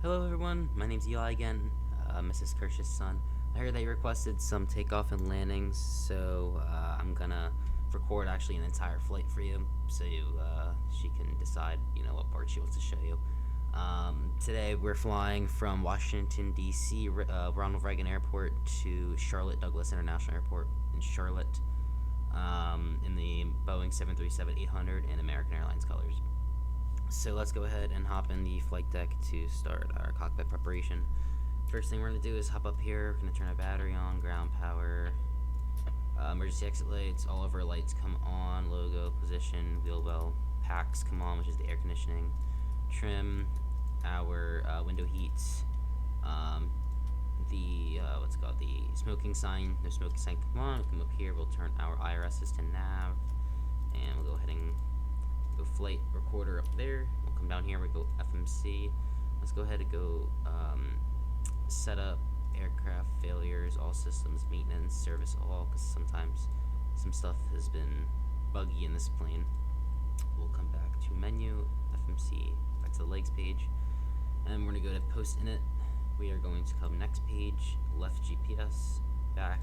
Hello everyone, my name's Eli again, Mrs. Kirsch's son. I heard that you requested some takeoff and landings, so I'm gonna record actually an entire flight for you, so she can decide, what part she wants to show you. Today we're flying from Washington D.C. Ronald Reagan Airport to Charlotte Douglas International Airport in Charlotte, in the Boeing 737-800 and American Airlines colors. So let's go ahead and hop in the flight deck to start our cockpit preparation. First thing we're going to do is hop up here. We're going to turn our battery on, ground power, emergency exit lights, all of our lights come on, logo, position, wheel well, packs come on, which is the air conditioning, trim, our window heats, the smoking sign, no smoking sign come on. We'll come up here, we'll turn our IRSs to nav, and we'll go ahead and go flight recorder up there. We'll come down here, we go FMC. Let's go ahead and go set up aircraft failures, all systems, maintenance, service all, because sometimes some stuff has been buggy in this plane. We'll come back to menu, FMC, back to the legs page, and we're going to go to post init. We are going to come next page, left GPS, back,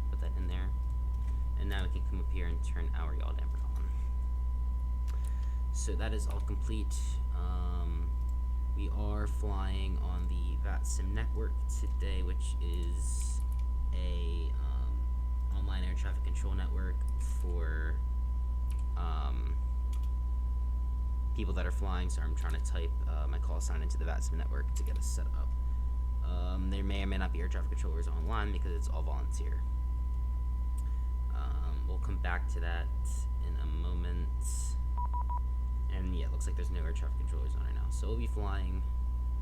put that in there, and now we can come up here and turn our yaw damper on. So that is all complete. We are flying on the VATSIM network today, which is a online air traffic control network for people that are flying. So I'm trying to type my call sign into the VATSIM network to get us set up. There may or may not be air traffic controllers online because it's all volunteer. We'll come back to that in a moment. And yeah, it looks like there's no air traffic controllers on right now. So we'll be flying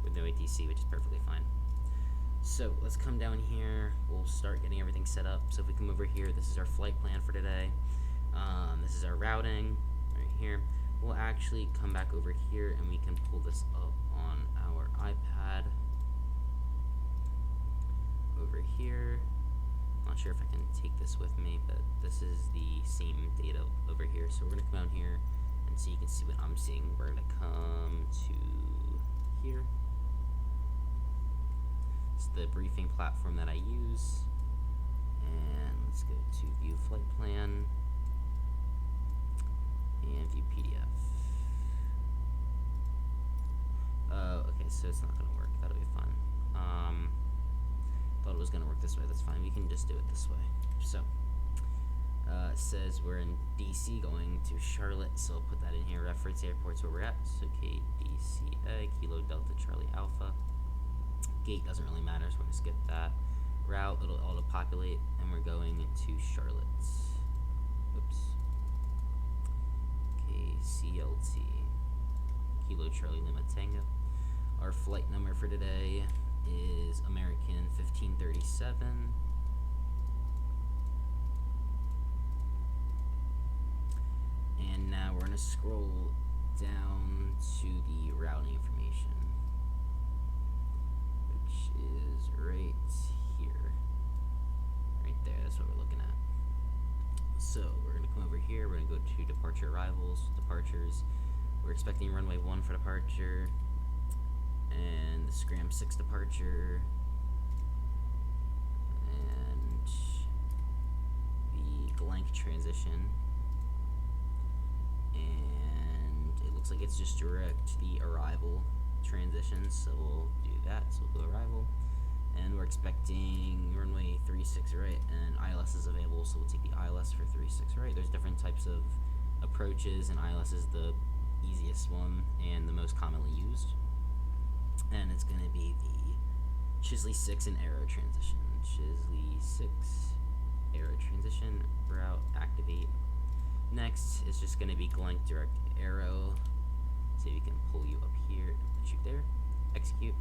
with no ATC, which is perfectly fine. So let's come down here. We'll start getting everything set up. So if we come over here, this is our flight plan for today. This is our routing right here. We'll actually come back over here and we can pull this up on our iPad. Over here. Not sure if I can take this with me, but this is the same data over here. So we're going to come down here. And so you can see what I'm seeing. We're going to come to here. It's the briefing platform that I use. And let's go to view flight plan and view PDF. Okay, so it's not going to work. That'll be fun. Thought it was going to work this way. That's fine. We can just do it this way. So it says we're in DC going to Charlotte, so I'll put that in here. Reference airports where we're at. So KDCA, Kilo Delta Charlie Alpha. Gate doesn't really matter, so we're going to skip that. Route, it'll auto-populate, and we're going to Charlotte. Oops. KCLT, Kilo Charlie Lima Tango. Our flight number for today is American 1537. And now we're going to scroll down to the routing information, which is right here. Right there, that's what we're looking at. So we're going to come over here, we're going to go to departure arrivals, departures. We're expecting runway 1 for departure, and the Scram 6 departure, and the Glank transition. And it looks like it's just direct the arrival transition, so we'll do that. So we'll go arrival, and we're expecting runway 36 right, and ILS is available, so we'll take the ILS for 36 right. There's different types of approaches, and ILS is the easiest one and the most commonly used. And it's going to be the Chisley 6 and Aero transition. Chisley 6 Aero transition, route, activate. Next is just going to be Glank direct arrow, so we can pull you up here and put you there. Execute.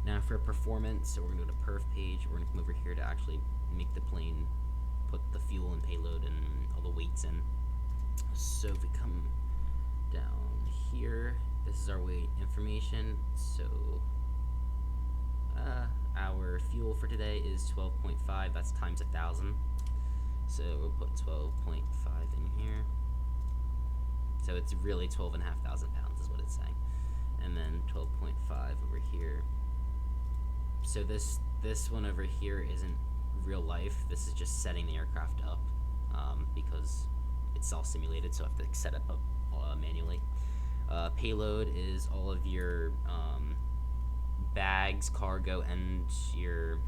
Now for performance, so we're going to go to perf page. We're going to come over here to actually make the plane put the fuel and payload and all the weights in. So if we come down here, this is our weight information. So our fuel for today is 12.5. That's times 1,000. So we'll put 12.5 in here. So it's really 12,500 pounds is what it's saying. And then 12.5 over here So this one over here isn't real life. This is just setting the aircraft up, because it's all simulated, so I have to set it up manually. Payload is all of your bags, cargo, and your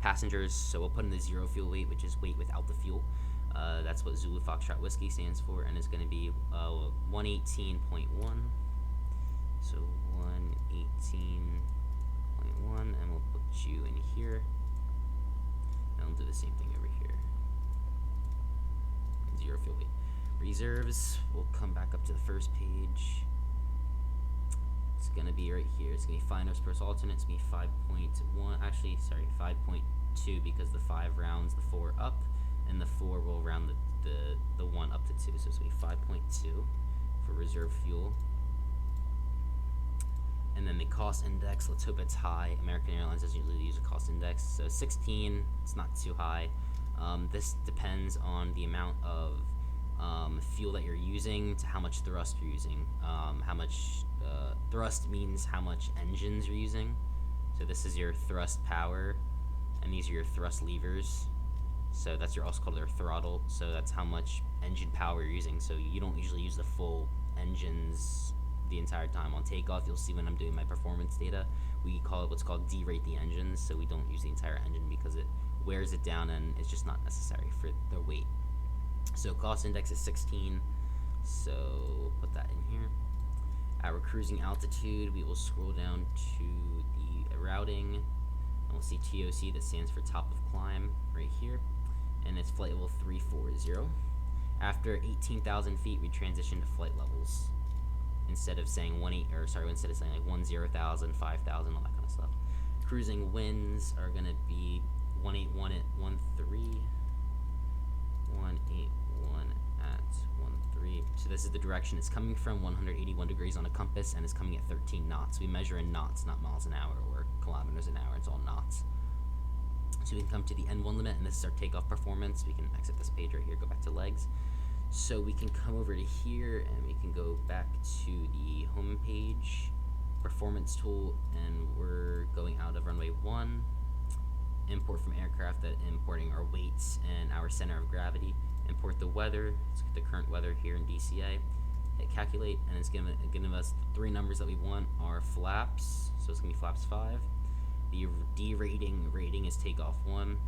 passengers. So we'll put in the 0 fuel weight, which is weight without the fuel. That's what Zulu Foxtrot Whiskey stands for, and it's going to be 118.1. So 118.1, and we'll put you in here. And we'll do the same thing over here. 0 fuel weight. Reserves, we'll come back up to the first page. It's going to be right here. It's going to be 5 nose per alternate. It's going to be 5.1. Actually, sorry, 5.2, because the 5 rounds the 4 up, and the 4 will round the 1 up to 2. So it's going to be 5.2 for reserve fuel. And then the cost index, let's hope it's high. American Airlines doesn't usually use a cost index. So 16, it's not too high. This depends on the amount of fuel that you're using to how much thrust you're using. How much thrust means how much engines you're using. So this is your thrust power, and these are your thrust levers. So that's also called their throttle. So that's how much engine power you're using. So you don't usually use the full engines the entire time. On takeoff, you'll see when I'm doing my performance data, we call it what's called derate the engines. So we don't use the entire engine because it wears it down and it's just not necessary for the weight. So cost index is 16, so we'll put that in here. Our cruising altitude, we will scroll down to the routing, and we'll see TOC, that stands for top of climb, right here, and it's flight level 340. After 18,000 feet, we transition to flight levels, instead of saying instead of saying like 10,000, 5,000, all that kind of stuff. Cruising winds are gonna be 181 at 13. 181 at 13. So this is the direction it's coming from, 181 degrees on a compass, and it's coming at 13 knots. We measure in knots, not miles an hour or kilometers an hour. It's all knots. So we can come to the N1 limit, and this is our takeoff performance. We can exit this page right here, go back to legs. So we can come over to here, and we can go back to the home page, performance tool, and we're going out of runway 1. Import from aircraft, that importing our weights and our center of gravity. Import the weather, it's the current weather here in DCA. Hit calculate, and it's giving us the 3 numbers that we want are flaps, so it's going to be flaps 5. The rating is takeoff 1,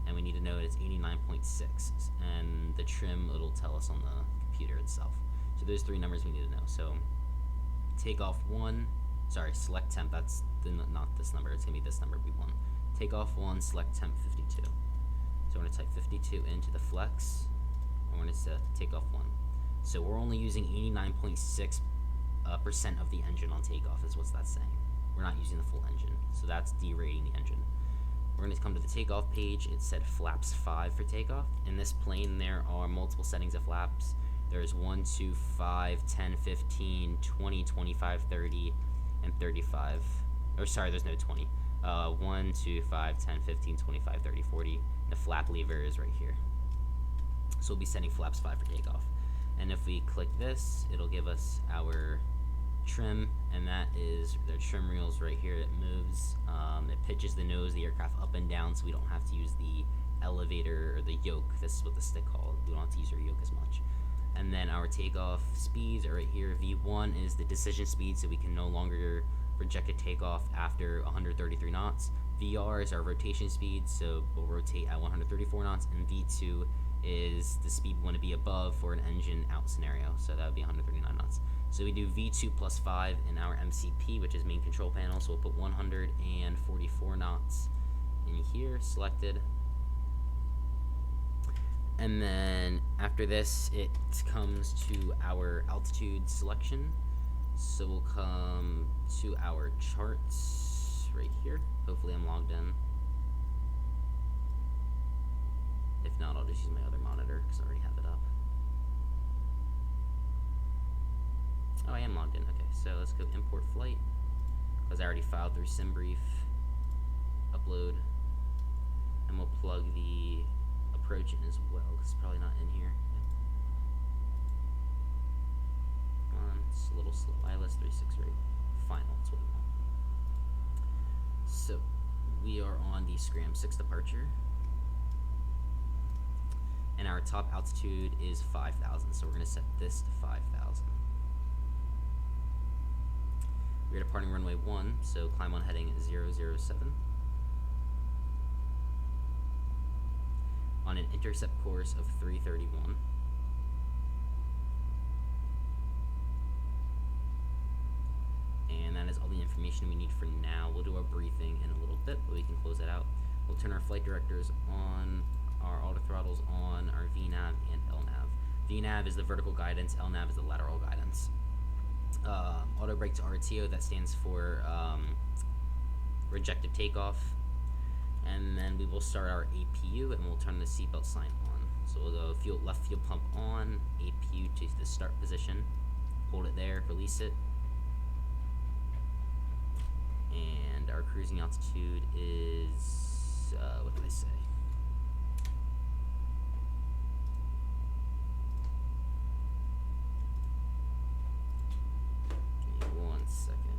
and we need to know that it's 89.6, and the trim, it'll tell us on the computer itself. So there's 3 numbers we need to know. So takeoff 1, select temp, that's not this number, it's going to be this number we want. Takeoff 1, select temp 52. So I'm going to type 52 into the flex. I'm going to set takeoff 1. So we're only using 89.6% of the engine on takeoff, is what that's saying. We're not using the full engine, so that's derating the engine. We're going to come to the takeoff page. It said flaps 5 for takeoff. In this plane, there are multiple settings of flaps. There's 1, 2, 5, 10, 15, 20, 25, 30, and 35. Or sorry, there's no 20. 1, 2, 5, 10, 15, 25, 30, 40. The flap lever is right here. So we'll be setting flaps 5 for takeoff. And if we click this, it'll give us our trim, and that is the trim reels right here. It moves, it pitches the nose of the aircraft up and down, so we don't have to use the elevator or the yoke. This is what the stick called. We don't have to use our yoke as much. And then our takeoff speeds are right here. V1 is the decision speed, so we can no longer project a takeoff after 133 knots. VR is our rotation speed, so we'll rotate at 134 knots, and V2 is the speed we want to be above for an engine out scenario, so that would be 139 knots. So we do V2 plus 5 in our MCP, which is main control panel, so we'll put 144 knots in here, selected. And then after this, it comes to our altitude selection. So we'll come to our charts right here. Hopefully I'm logged in. If not, I'll just use my other monitor because I already have it up. Oh, I am logged in. Okay, so let's go import flight because I already filed through SimBrief. Upload. And we'll plug the approach in as well because it's probably not in here. Come on, it's a little slow. ILS 36 rate. Final, that's what we want. so we are on the Scram 6 departure, and our top altitude is 5,000, so we're going to set this to 5,000. We're departing runway 1, so climb on heading 007 on an intercept course of 331. And that is all the information we need for now. We'll do our briefing in a little bit, but we can close that out. We'll turn our flight directors on, our auto throttles on, our VNAV and LNAV. VNAV is the vertical guidance, LNAV is the lateral guidance. Auto brake to RTO, that stands for rejected takeoff. And then we will start our APU and we'll turn the seatbelt sign on. So we'll go left fuel pump on, APU to the start position, hold it there, release it. And our cruising altitude is, what did I say? Give me 1 second.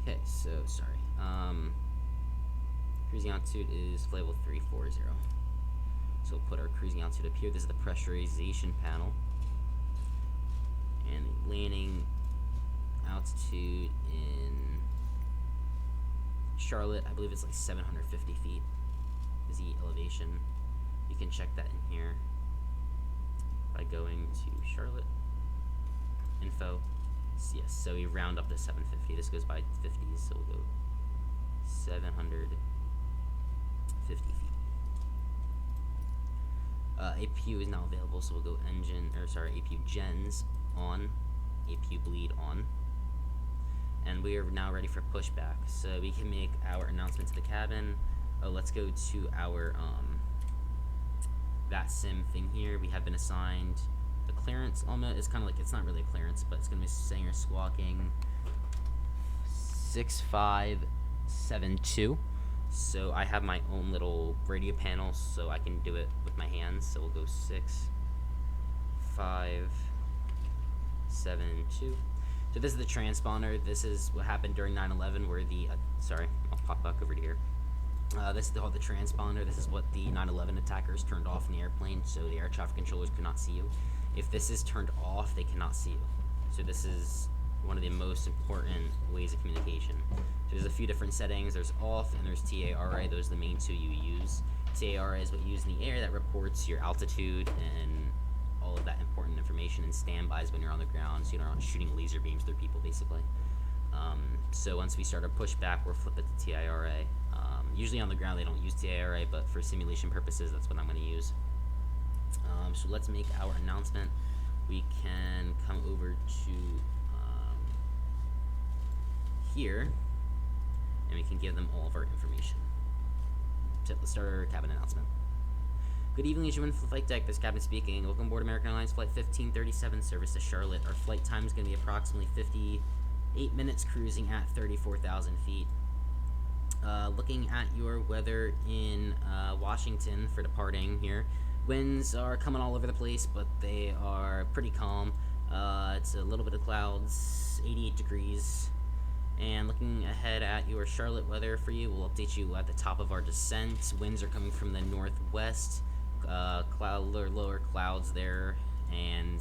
Okay, so sorry. Cruising altitude is flight level 340. So we'll put our cruising altitude up here. This is the pressurization panel. And the landing altitude in Charlotte, I believe it's like 750 feet is the elevation. You can check that in here by going to Charlotte info. Yes, so we round up to 750. This goes by 50s, so we'll go 750 feet. APU is now available, so we'll go APU gens on, APU bleed on. And we are now ready for pushback. So we can make our announcement to the cabin. Let's go to our, that sim thing here. We have been assigned the clearance almost. It's kind of like, it's not really a clearance, but it's going to be saying or squawking 6572. So I have my own little radio panel, so I can do it with my hands. So we'll go 6572. So this is the transponder. This is what happened during 9/11, where the sorry, I'll pop back over to here. This is called the transponder. This is what the 9/11 attackers turned off in the airplane, so the air traffic controllers could not see you. If this is turned off, they cannot see you. So this is one of the most important ways of communication. So there's a few different settings. There's off and there's TARA. Those are the main two you use. TARA is what you use in the air that reports your altitude and all of that important information, and standbys when you're on the ground, so you're not shooting laser beams through people, basically. So once we start our pushback, we'll flip it to TARA. Usually on the ground they don't use TARA, but for simulation purposes, that's what I'm going to use. So let's make our announcement. We can come over to here, and we can give them all of our information. So let's start our cabin announcement. Good evening, ladies and gentlemen, flight deck. This captain speaking. Welcome aboard American Airlines Flight 1537, service to Charlotte. Our flight time is going to be approximately 58 minutes, cruising at 34,000 feet. Looking at your weather in Washington for departing here. Winds are coming all over the place, but they are pretty calm. It's a little bit of clouds, 88 degrees. And looking ahead at your Charlotte weather for you, we'll update you at the top of our descent. Winds are coming from the northwest, lower clouds there, and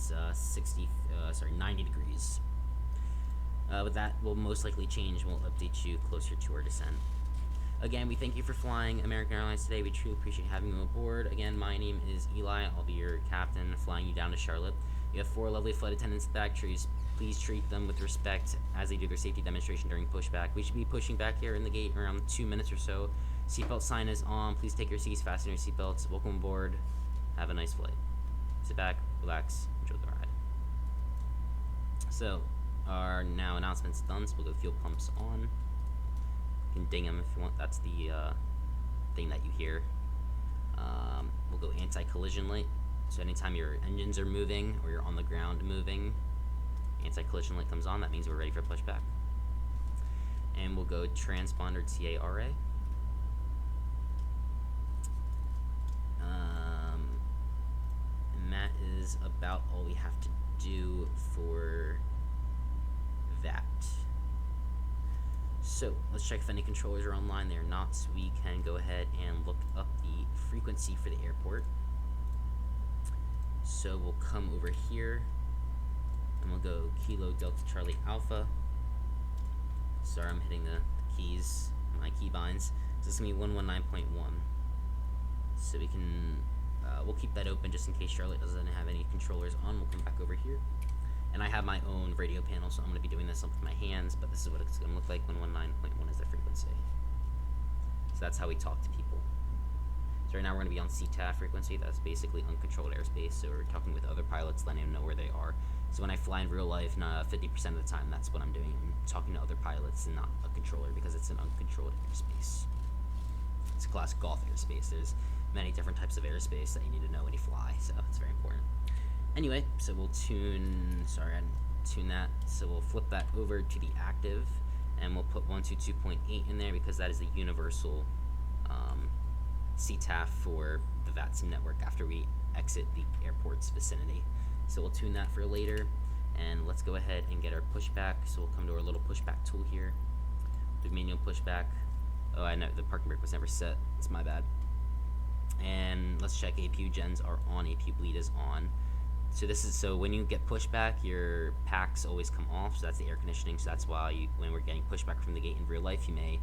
90 degrees. But that will most likely change. We'll update you closer to our descent. Again, we thank you for flying American Airlines today. We truly appreciate having you aboard. Again, my name is Eli. I'll be your captain, flying you down to Charlotte. You have 4 lovely flight attendants in the back. Please treat them with respect as they do their safety demonstration during pushback. We should be pushing back here in the gate in around 2 minutes or so. Seatbelt sign is on. Please take your seats, fasten your seatbelts. Welcome aboard. Have a nice flight. Sit back, relax, enjoy the ride. So, our now announcement's done, so we'll go fuel pumps on. You can ding them if you want. That's the thing that you hear. We'll go anti-collision light. So anytime your engines are moving or you're on the ground moving, anti-collision light comes on. That means we're ready for pushback. And we'll go transponder TARA. is about all we have to do for that. So let's check if any controllers are online. They're not, so we can go ahead and look up the frequency for the airport. So we'll come over here and we'll go Kilo Delta Charlie Alpha. Sorry, I'm hitting the keys, my keybinds. So this is gonna be 119.1. So we can, we'll keep that open just in case Charlotte doesn't have any controllers on. We'll come back over here. And I have my own radio panel, so I'm going to be doing this with my hands, but this is what it's going to look like when 119.1 is the frequency. So that's how we talk to people. So right now we're going to be on CTAF frequency. That's basically uncontrolled airspace, so we're talking with other pilots, letting them know where they are. So when I fly in real life, 50% of the time, that's what I'm doing. I'm talking to other pilots and not a controller, because it's an uncontrolled airspace. It's a classic golf airspace. There's many different types of airspace that you need to know when you fly, so it's very important. Anyway, so we'll tune that. So we'll flip that over to the active, and we'll put 122.8 in there because that is the universal CTAF for the VATSIM network after we exit the airport's vicinity. So we'll tune that for later, and let's go ahead and get our pushback. So we'll come to our little pushback tool here. Do manual pushback. Oh, I know the parking brake was never set. It's my bad. And let's check APU gens are on, APU bleed is on. So when you get pushback, your packs always come off, so that's the air conditioning. So that's why when we're getting pushback from the gate in real life, you may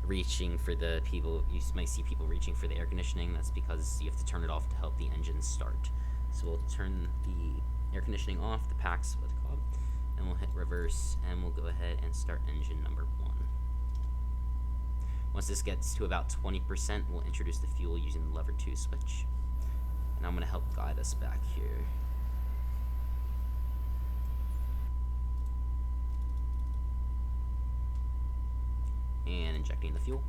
reaching for the people. You might see people reaching for the air conditioning. That's because you have to turn it off to help the engine start. So we'll turn the air conditioning off, the packs, what's it called, and we'll hit reverse, and we'll go ahead and start engine number 1. Once this gets to about 20%, we'll introduce the fuel using the lever 2 switch. And I'm going to help guide us back here. And injecting the fuel.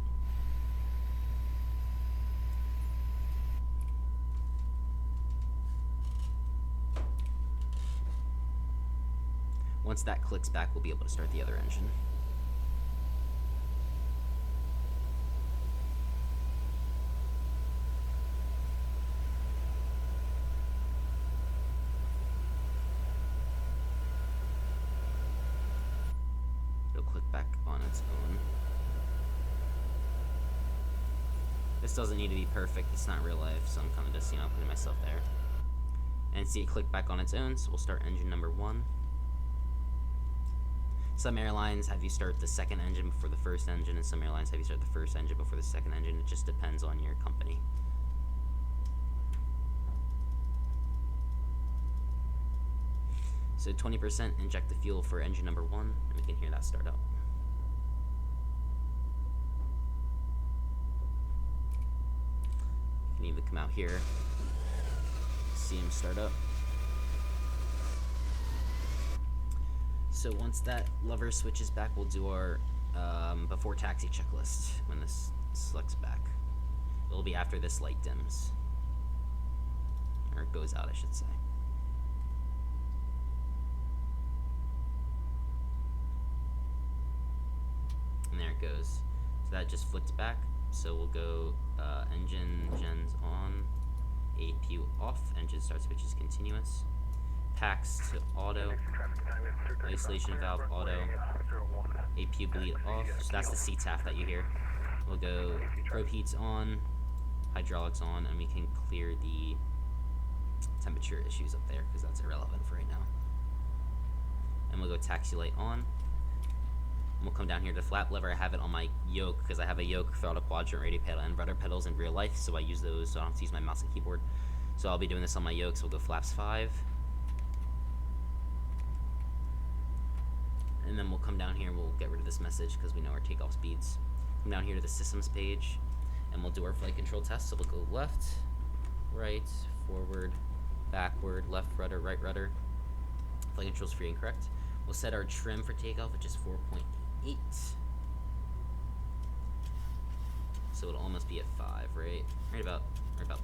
Once that clicks back, we'll be able to start the other engine. This doesn't need to be perfect, it's not real life, so I'm kind of just, putting myself there. And see it click back on its own, so we'll start engine number 1. Some airlines have you start the second engine before the first engine, and some airlines have you start the first engine before the second engine. It just depends on your company. So 20% inject the fuel for engine number 1, and we can hear that start up. You can even come out here, see him start up. So once that lever switches back, we'll do our before taxi checklist when this selects back. It'll be after this light dims. Or it goes out, I should say. And there it goes. So that just flipped back. So we'll go engine gens on, APU off, engine start switch is continuous, packs to auto, isolation valve auto, APU bleed off, so that's the CTAF that you hear. We'll go probe heats on, hydraulics on, and we can clear the temperature issues up there because that's irrelevant for right now. And we'll go taxi light on. We'll come down here to the flap lever. I have it on my yoke because I have a yoke, throttle quadrant, radio pedal, and rudder pedals in real life, so I use those so I don't have to use my mouse and keyboard. So I'll be doing this on my yoke, so we'll go flaps 5. And then we'll come down here and we'll get rid of this message because we know our takeoff speeds. Come down here to the systems page, and we'll do our flight control test. So we'll go left, right, forward, backward, left rudder, right rudder. Flight control's free and correct. We'll set our trim for takeoff, which is 4.8. So it'll almost be at 5, right? Right about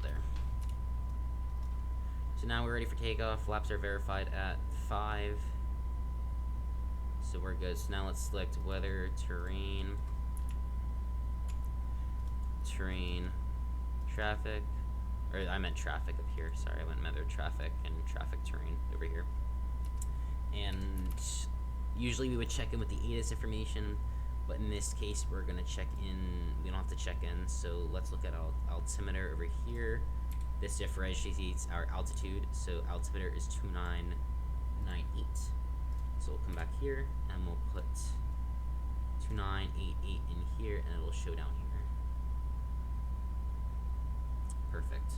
there. So now we're ready for takeoff. Flaps are verified at 5. So we're good. So now let's select weather, terrain, traffic, Or I meant traffic up here. Sorry, I went metro traffic and traffic terrain over here. And usually we would check in with the ATIS information, but in this case we're gonna check in. We don't have to check in, so let's look at altimeter over here. This differentiates our altitude, so altimeter is 2998. So we'll come back here and we'll put 2988 in here, and it'll show down here. Perfect.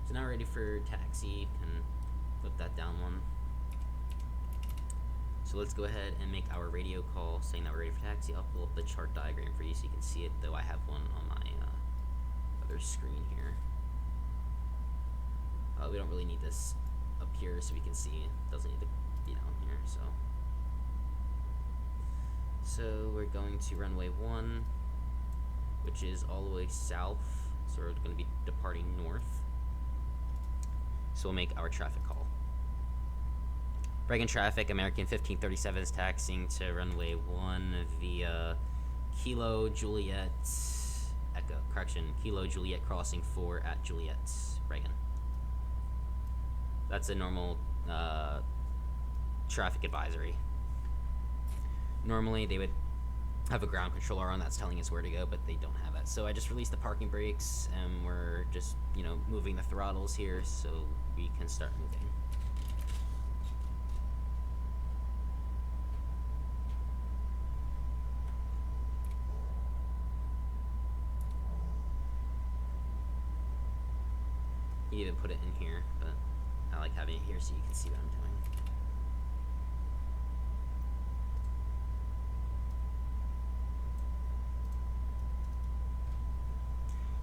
So now we're ready for taxi. Can flip that down one. So let's go ahead and make our radio call saying that we're ready for taxi. I'll pull up the chart diagram for you so you can see it, though I have one on my other screen here. We don't really need this up here so we can see. It doesn't need to be down here. So we're going to runway 1, which is all the way south. So we're going to be departing north. So we'll make our traffic call. Reagan traffic, American 1537 is taxiing to runway 1 via Kilo Juliet Echo. Correction, Kilo Juliet crossing 4 at Juliet, Reagan. That's a normal traffic advisory. Normally they would have a ground controller on that's telling us where to go, but they don't have that. So I just released the parking brakes, and we're just, moving the throttles here so we can start moving. You even put it in here, but I like having it here so you can see what I'm doing.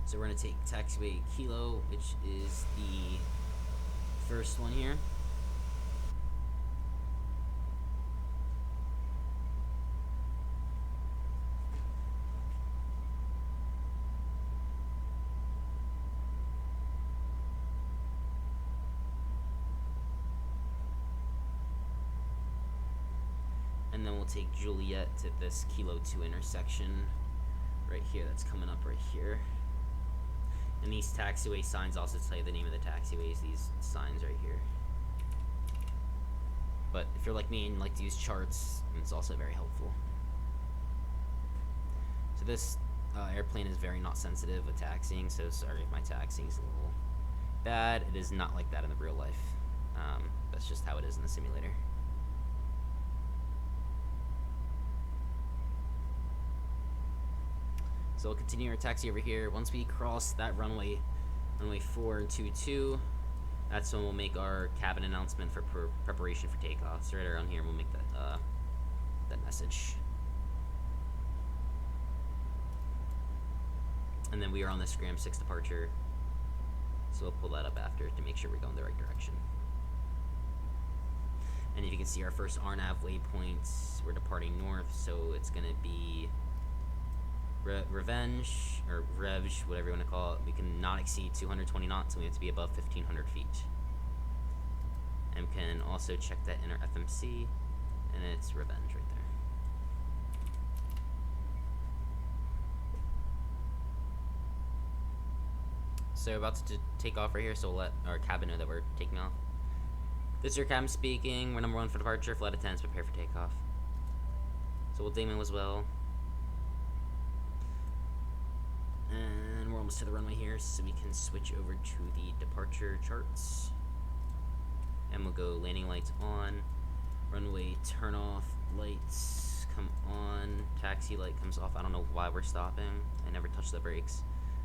So we're going to take taxiway Kilo, which is the first one here. And then we'll take Juliet to this Kilo 2 intersection right here. That's coming up right here. And these taxiway signs also tell you the name of the taxiways, these signs right here. But if you're like me and like to use charts, it's also very helpful. So this airplane is very not sensitive with taxiing, so sorry if my taxiing is a little bad. It is not like that in the real life. That's just how it is in the simulator. So we'll continue our taxi over here. Once we cross that runway 422, that's when we'll make our cabin announcement for preparation for takeoff. So right around here, we'll make that message. And then we are on the Scram 6 departure, so we'll pull that up after to make sure we're going the right direction. And if you can see our first RNAV waypoint, we're departing north, so it's going to be Revenge, or Revge, whatever you want to call it. We can not exceed 220 knots, and we have to be above 1,500 feet. And we can also check that in our FMC, and it's Revenge right there. So we're about to take off right here, so we'll let our cabin know that we're taking off. This is your cabin speaking. We're number 1 for departure. Flight attendants, prepare for takeoff. So we'll demo as well. And we're almost to the runway here, so we can switch over to the departure charts. And we'll go landing lights on, runway turn off, lights come on, taxi light comes off. I don't know why we're stopping. I never touched the brakes.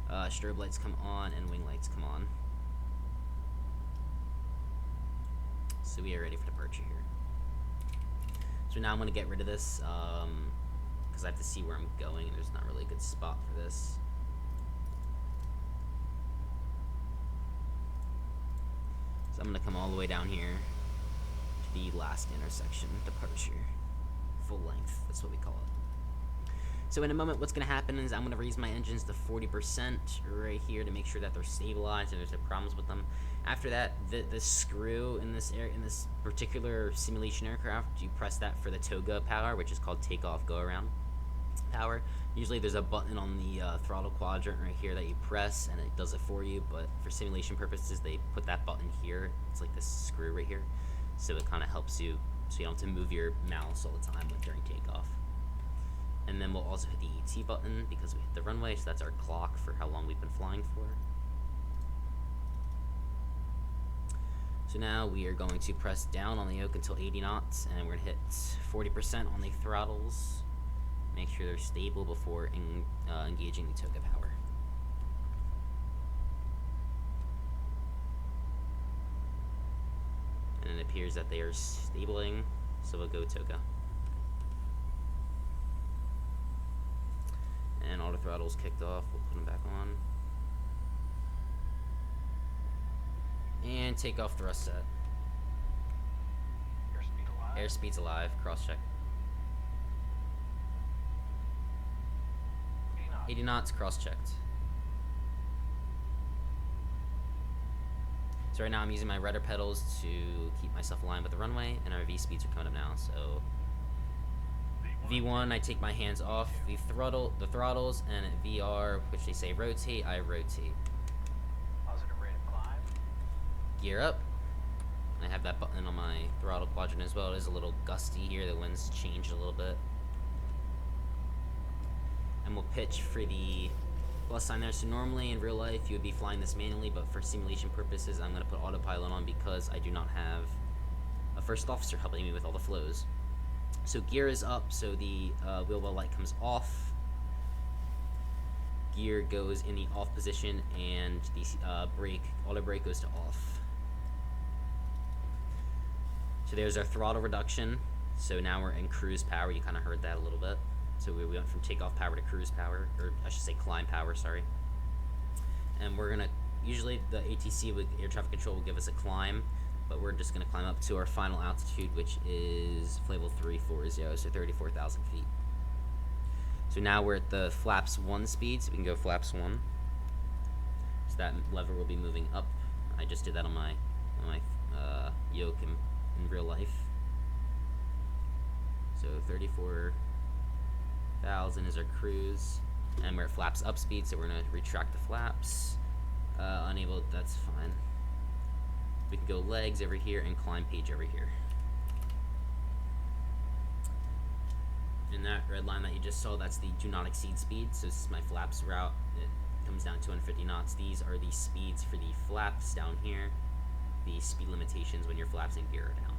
Strobe lights come on and wing lights come on. So we are ready for departure here. So now I'm going to get rid of this because I have to see where I'm going, and there's not really a good spot for this. So I'm going to come all the way down here to the last intersection, departure, full length, that's what we call it. So in a moment, what's going to happen is I'm going to raise my engines to 40% right here to make sure that they're stabilized and there's no problems with them. After that, the screw in this particular simulation aircraft, you press that for the toga power, which is called takeoff go around. power. Usually there's a button on the throttle quadrant right here that you press and it does it for you, but for simulation purposes they put that button here. It's like this screw right here, so it kind of helps you so you don't have to move your mouse all the time during takeoff. And then we'll also hit the ET button because we hit the runway, so that's our clock for how long we've been flying for. So now we are going to press down on the yoke until 80 knots, and we're going to hit 40% on the throttles. Make sure they're stable before engaging the toga power. And it appears that they are stabling, so we'll go toga. And auto throttles kicked off, we'll put them back on. And takeoff thrust set. Airspeed alive. Airspeed's alive, cross check. 80 knots, cross checked. So right now I'm using my rudder pedals to keep myself aligned with the runway, and our V speeds are coming up now. So V1, I take my hands off the throttles, and at VR, which they say rotate, I rotate. Positive rate of climb. Gear up. I have that button on my throttle quadrant as well. It is a little gusty here. The wind's changed a little bit. And we'll pitch for the plus sign there. So normally in real life you would be flying this manually, but for simulation purposes I'm going to put autopilot on because I do not have a first officer helping me with all the flows. So gear is up, so the wheel well light comes off. Gear goes in the off position, and the auto brake goes to off. So there's our throttle reduction. So now we're in cruise power. You kind of heard that a little bit. So we went from takeoff power to cruise power, or I should say climb power, sorry. And we're gonna, usually the ATC, air traffic control, will give us a climb, but we're just gonna climb up to our final altitude, which is level 340, so 34,000 feet. So now we're at the flaps 1 speed, so we can go flaps 1. So that lever will be moving up. I just did that on my yoke in real life. So 34,000 is our cruise, and we're at flaps up speed, so we're gonna retract the flaps. Unable, that's fine. We can go legs over here and climb page over here. And that red line that you just saw, that's the do not exceed speed. So this is my flaps route. It comes down to 250 knots. These are the speeds for the flaps down here. The speed limitations when your flaps and gear are down.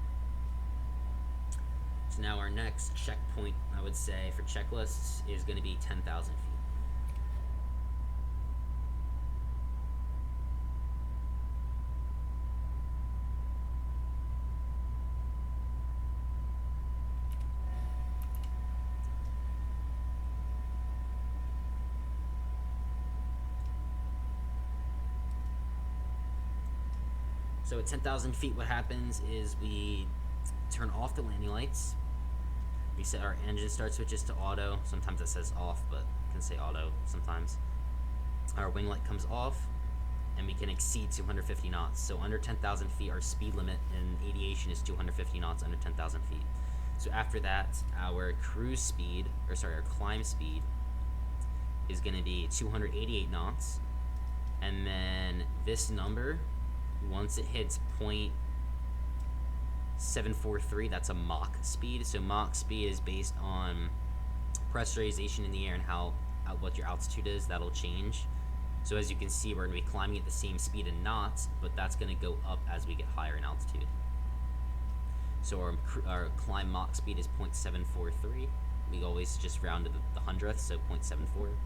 So now our next checkpoint, I would say, for checklists is going to be 10,000 feet. So at 10,000 feet, what happens is we turn off the landing lights. We set our engine start switches to auto. Sometimes it says off, but it can say auto sometimes. Our wing light comes off, and we can exceed 250 knots. So under 10,000 feet, our speed limit in aviation is 250 knots under 10,000 feet. So after that, our cruise speed, or sorry, our climb speed is going to be 288 knots. And then this number, once it hits 0.743, that's a Mach speed. So Mach speed is based on pressurization in the air and what your altitude is. That'll change. So as you can see, we're going to be climbing at the same speed in knots, but that's going to go up as we get higher in altitude. So our climb Mach speed is 0.743. We always just round to the hundredth, so 0.74.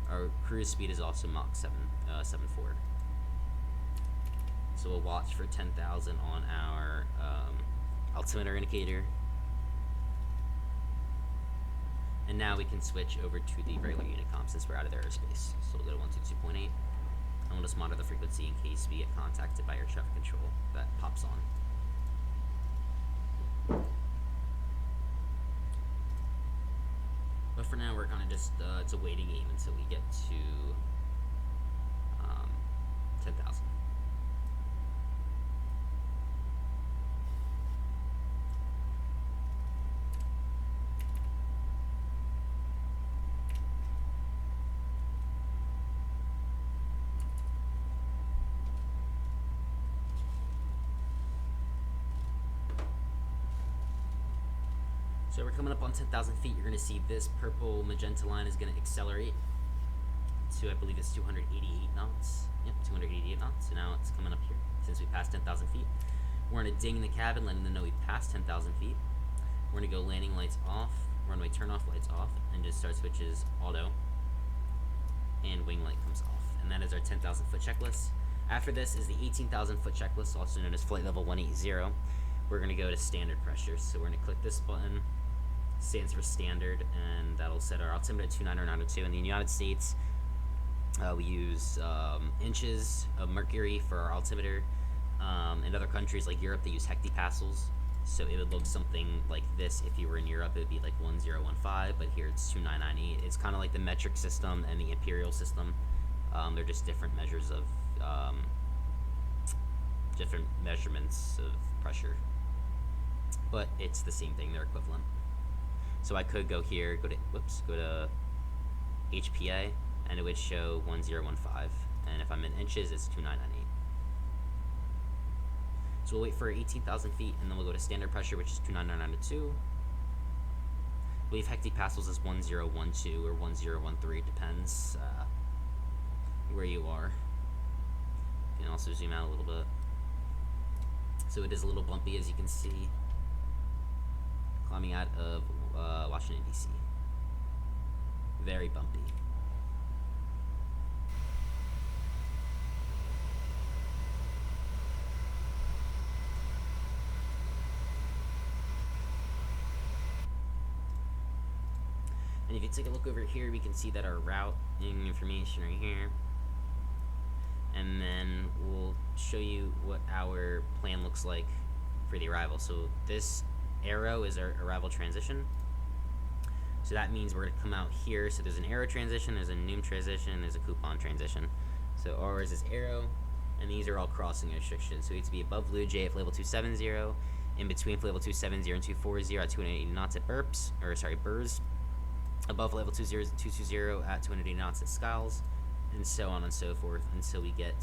Our cruise speed is also Mach 7.4. So we'll watch for 10,000 on our altimeter indicator. And now we can switch over to the regular Unicom since we're out of the airspace. So we'll go to 122.8, and we'll just monitor the frequency in case we get contacted by air traffic control that pops on. But for now, we're kind of just, it's a waiting game until we get to 10,000. So we're coming up on 10,000 feet. You're going to see this purple magenta line is going to accelerate to, I believe it's 288 knots. Yep, 288 knots. So now it's coming up here since we passed 10,000 feet. We're going to ding the cabin, letting them know we passed 10,000 feet. We're going to go landing lights off, runway turn off lights off, and just start switches auto. And wing light comes off. And that is our 10,000 foot checklist. After this is the 18,000 foot checklist, also known as flight level 180. We're going to go to standard pressure. So we're going to click this button, stands for standard, and that'll set our altimeter at 29092. In the United States, we use inches of mercury for our altimeter. In other countries like Europe, they use hectopascals. So it would look something like this. If you were in Europe, it would be like 1015, but here it's 2998. It's kind of like the metric system and the imperial system. They're just different measures of different measurements of pressure, but it's the same thing. They're equivalent. So I could go here, go to HPA, and it would show 1015. And if I'm in inches, it's 2998. So we'll wait for 18,000 feet, and then we'll go to standard pressure, which is 29992. I believe hectopascals is 1012 or 1013, depends where you are. You can also zoom out a little bit. So it is a little bumpy, as you can see, climbing out of Washington, D.C. Very bumpy. And if you take a look over here, we can see that our routing information right here. And then we'll show you what our plan looks like for the arrival. So this arrow is our arrival transition. So that means we're going to come out here. So there's an arrow transition, there's a noom transition, there's a coupon transition. So ours is arrow, and these are all crossing restrictions. So we have to be above Blue Jay at level 270, in between level 270 and 240 at 280 knots at burps, burrs, above level 220 at 280 knots at Skiles, and so on and so forth until we get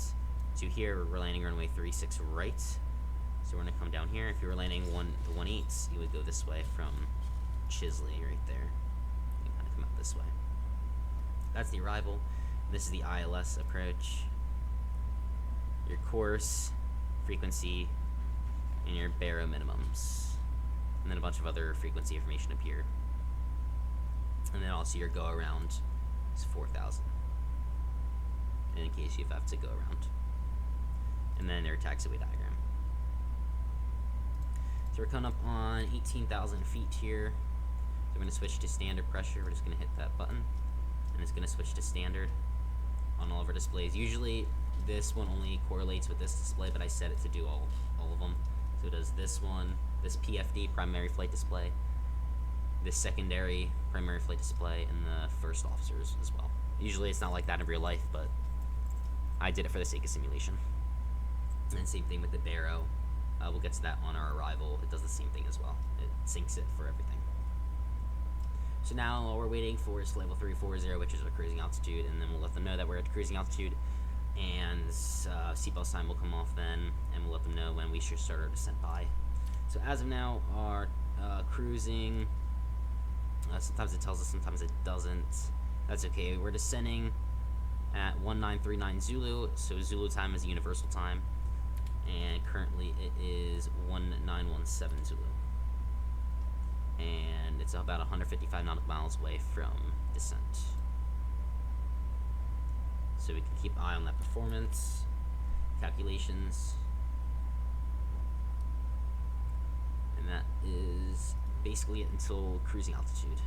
to here. We're landing runway 36 right. So we're going to come down here. If you were landing the 18s, you would go this way from Chisley right there. You kind of come out this way. That's the arrival. This is the ILS approach. Your course, frequency, and your baro minimums. And then a bunch of other frequency information up here. And then also your go around is 4,000. In case you have to go around. And then their taxiway diagram. So we're coming up on 18,000 feet here. So we're going to switch to standard pressure. We're just going to hit that button, and it's going to switch to standard on all of our displays. Usually this one only correlates with this display, but I set it to do all of them. So it does this one, this PFD, primary flight display, this secondary primary flight display, and the first officers as well. Usually it's not like that in real life, but I did it for the sake of simulation. And same thing with the baro. We'll get to that on our arrival. It does the same thing as well. It syncs it for everything. So now all we're waiting for is level 340, which is our cruising altitude, and then we'll let them know that we're at cruising altitude, and seatbelt sign will come off then, and we'll let them know when we should start our descent by. So as of now, our cruising, sometimes it tells us, sometimes it doesn't. That's okay. We're descending at 1939 Zulu, so Zulu time is a universal time, and currently it is 1917 Zulu, and it's about 155 nautical miles away from descent. So we can keep an eye on that performance, calculations, and that is basically it until cruising altitude.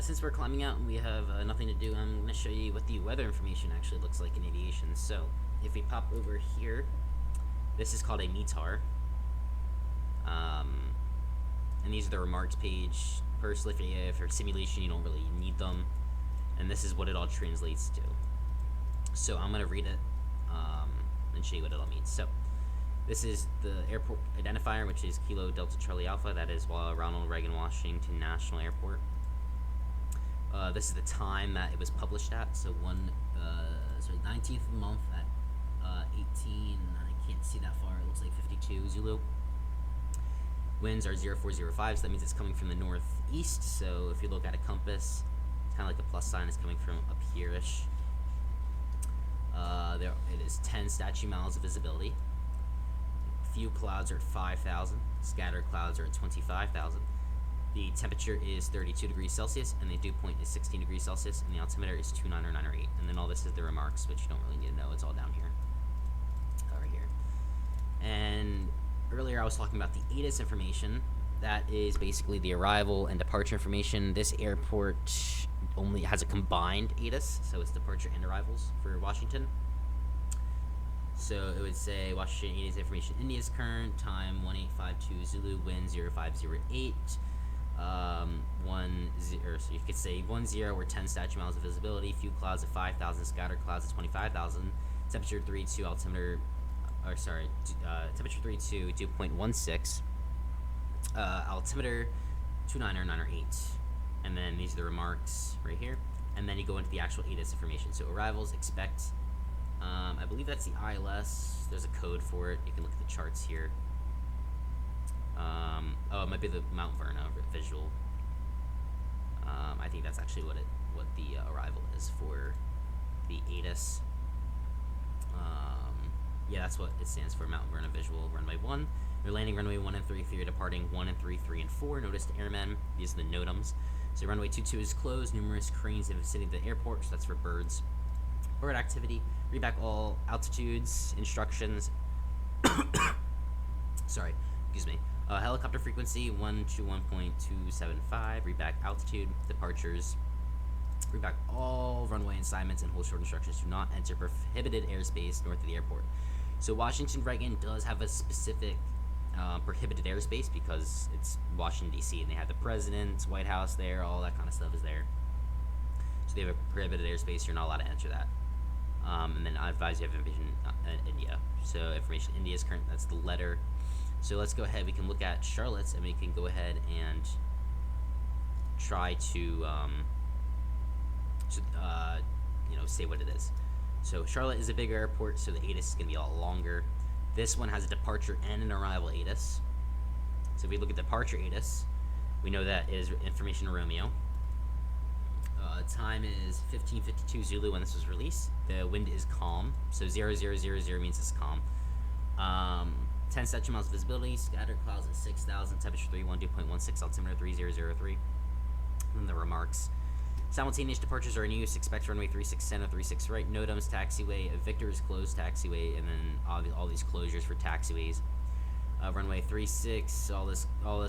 Since we're climbing out and we have nothing to do, I'm going to show you what the weather information actually looks like in aviation. So if we pop over here, this is called a METAR. And these are the remarks page. Personally, if for simulation, you don't really need them. And this is what it all translates to. So I'm going to read it and show you what it all means. So This is the airport identifier, which is Kilo Delta Charlie Alpha. That is Ronald Reagan Washington National Airport. This is the time that it was published at. So 19th of the month at 18. I can't see that far. It looks like 52 Zulu. Winds are 0405, so that means it's coming from the northeast. So if you look at a compass, it's kind of like the plus sign is coming from up here-ish. It is 10 statute miles of visibility. Few clouds are at 5,000. Scattered clouds are at 25,000. The temperature is 32 degrees Celsius, and the dew point is 16 degrees Celsius, and the altimeter is 29 or 9 or 8. And then all this is the remarks, which you don't really need to know. It's all down here. Over here. And earlier I was talking about the ATIS information. That is basically the arrival and departure information. This airport only has a combined ATIS, so it's departure and arrivals for Washington. So it would say Washington ATIS information. India's current time 1852 Zulu, wind 0508. So you could say 10 or 10 statute miles of visibility, few clouds at 5,000, scattered clouds at 25,000, temperature 32, altimeter, temperature 32, dew point 16, altimeter 29 or 9 or 8. And then these are the remarks right here. And then you go into the actual ATIS information. So arrivals, expect, I believe that's the ILS. There's a code for it. You can look at the charts here. It might be the Mount Verna visual. I think that's actually what the arrival is for the ATIS. Yeah, that's what it stands for, Mount Verna visual. Runway 1. You're landing runway 1 and 3. You're departing 1 and 3, 3 and 4. Notice the airmen. These are the NOTAMs. So runway 22 is closed. Numerous cranes in the vicinity of the airport. So that's for birds. Bird activity. Read back all altitudes, instructions. Sorry, excuse me. Helicopter frequency 121.275. Read back altitude, departures. Read back all runway assignments and hold short instructions. Do not enter prohibited airspace north of the airport. So Washington Reagan does have a specific prohibited airspace because it's Washington D.C. and they have the president's White House there. All that kind of stuff is there. So they have a prohibited airspace. You're not allowed to enter that. And then I advise you have information India. So information India is current. That's the letter. So let's go ahead. We can look at Charlotte's and we can go ahead and try to say what it is. So Charlotte is a bigger airport, so the ATIS is going to be a lot longer. This one has a departure and an arrival ATIS. So if we look at departure ATIS, we know that is information Romeo. Time is 15:52 Zulu when this was released. The wind is calm, so 0000 means it's calm. 10 statute miles of visibility, scattered clouds at 6,000, temperature 31, dew point 16, altimeter 3003. And the remarks. Simultaneous departures are in use. Expect runway 36 center, 36 right. NOTAMs taxiway. Victor is closed taxiway, and then all these closures for taxiways. Runway 36. All this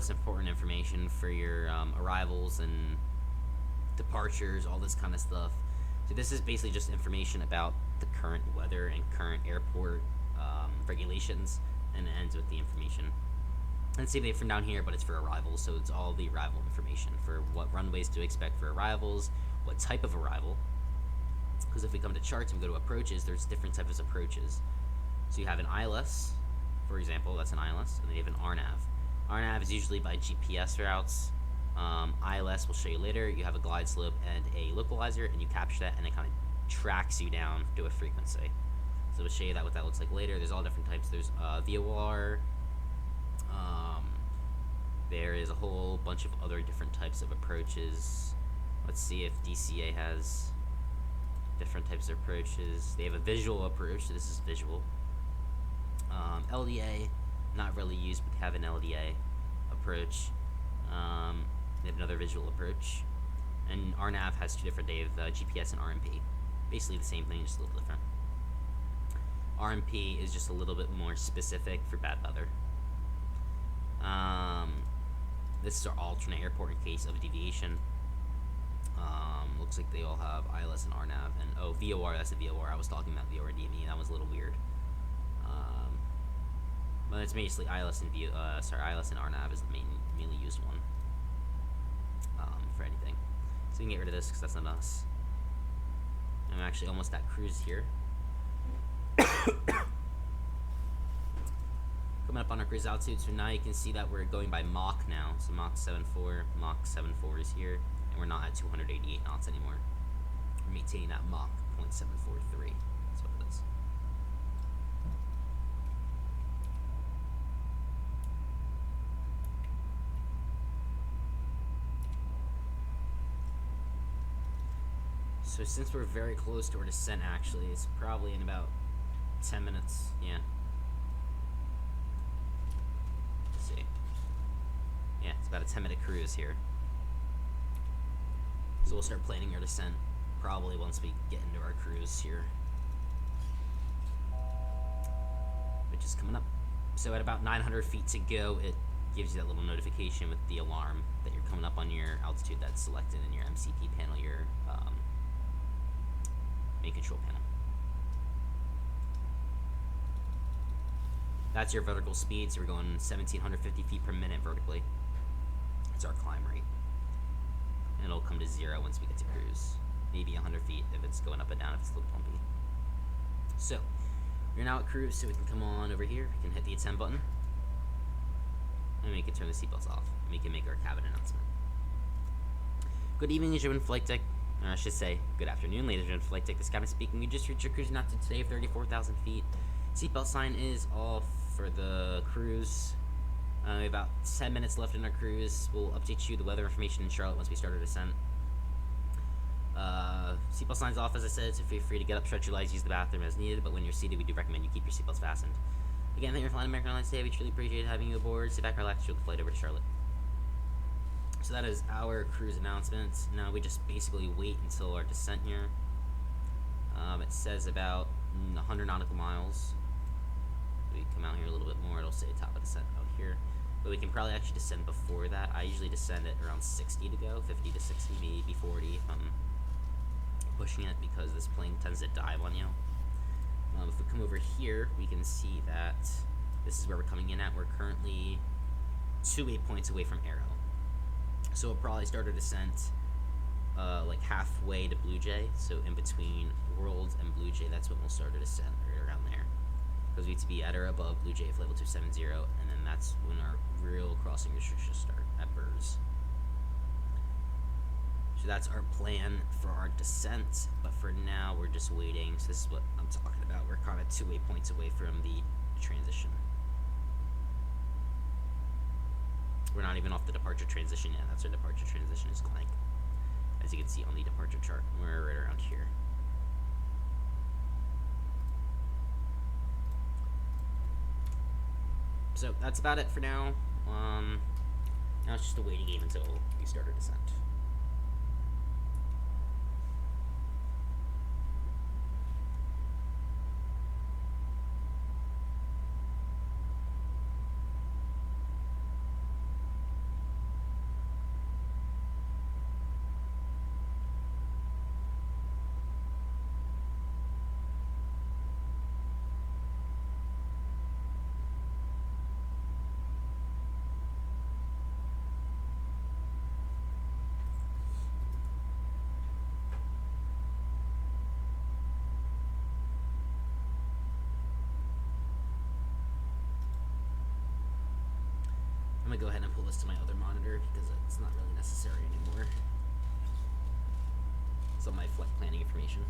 important information for your arrivals and departures. All this kind of stuff. So this is basically just information about the current weather and current airport regulations, and it ends with the information. And same thing from down here, but it's for arrivals, so it's all the arrival information for what runways to expect for arrivals, what type of arrival. Because if we come to charts and we go to approaches, there's different types of approaches. So you have an ILS, for example, that's an ILS, and then you have an RNAV. RNAV is usually by GPS routes. ILS will show you later. You have a Glideslope and a localizer, and you capture that, and it kind of tracks you down to a frequency. So we'll show you what that looks like later. There's all different types. There's VOR. There is a whole bunch of other different types of approaches. Let's see if DCA has different types of approaches. They have a visual approach. So this is visual. LDA, not really used, but they have an LDA approach. They have another visual approach. And RNAV has two different. They have GPS and RMP. Basically the same thing, just a little different. RMP is just a little bit more specific for bad weather. This is our alternate airport in case of a deviation. Looks like they all have ILS and RNAV, and VOR. That's the VOR. I was talking about VOR DME. That was a little weird. But it's basically ILS and ILS and RNAV is the mainly used one for anything. So we can get rid of this because that's not us. I'm actually almost at cruise here. up on our cruise altitude, so now you can see that we're going by Mach now. So Mach 7.4 is here, and we're not at 288 knots anymore. We're maintaining that Mach 0.743. That's what it is. So since we're very close to our descent, actually, it's probably in about 10 minutes. Yeah. Let's see. Yeah, it's about a 10-minute cruise here. So we'll start planning our descent probably once we get into our cruise here, which is coming up. So at about 900 feet to go, it gives you that little notification with the alarm that you're coming up on your altitude that's selected in your MCP panel, your main control panel. That's your vertical speed, so we're going 1,750 feet per minute vertically. It's our climb rate. And it'll come to 0 once we get to cruise. Maybe 100 feet if it's going up and down, if it's a little bumpy. So, we're now at cruise, so we can come on over here. We can hit the attend button. And we can turn the seatbelts off. And we can make our cabin announcement. Good evening, ladies and gentlemen, flight deck. Or I should say, good afternoon, ladies and gentlemen, flight deck. This captain speaking. We just reached your cruising altitude today of 34,000 feet. Seatbelt sign is off for the cruise. We have about 10 minutes left in our cruise. We'll update you the weather information in Charlotte once we start our descent. Seatbelt sign's off, as I said, so feel free to get up, stretch your legs, use the bathroom as needed, but when you're seated, we do recommend you keep your seatbelts fastened. Again, thank you for flying American Airlines today. We truly appreciate having you aboard. Sit back, relax, enjoy the flight over to Charlotte. So that is our cruise announcement. Now we just basically wait until our descent here. It says about 100 nautical miles. We come out here a little bit more, it'll say top of descent out here. But we can probably actually descend before that. I usually descend at around 60 to go, 50 to 60, maybe 40 if I'm pushing it, because this plane tends to dive on you. If we come over here, we can see that this is where we're coming in at. We're currently 2 waypoints away from Arrow. So we'll probably start our descent like halfway to Blue Jay. So in between World and Blue Jay, that's when we'll start our descent, right around there. Because we need to be at or above Blue Jay if level 270, and then that's when our real crossing restrictions start at Burrs. So that's our plan for our descent, but for now we're just waiting. So this is what I'm talking about. We're kind of 2 waypoints away from the transition. We're not even off the departure transition yet. That's our departure transition is blank, as you can see on the departure chart. We're right around here. So that's about it for now. Now it's just a waiting game until we start our descent. I'm gonna go ahead and pull this to my other monitor because it's not really necessary anymore. It's on my flight planning information.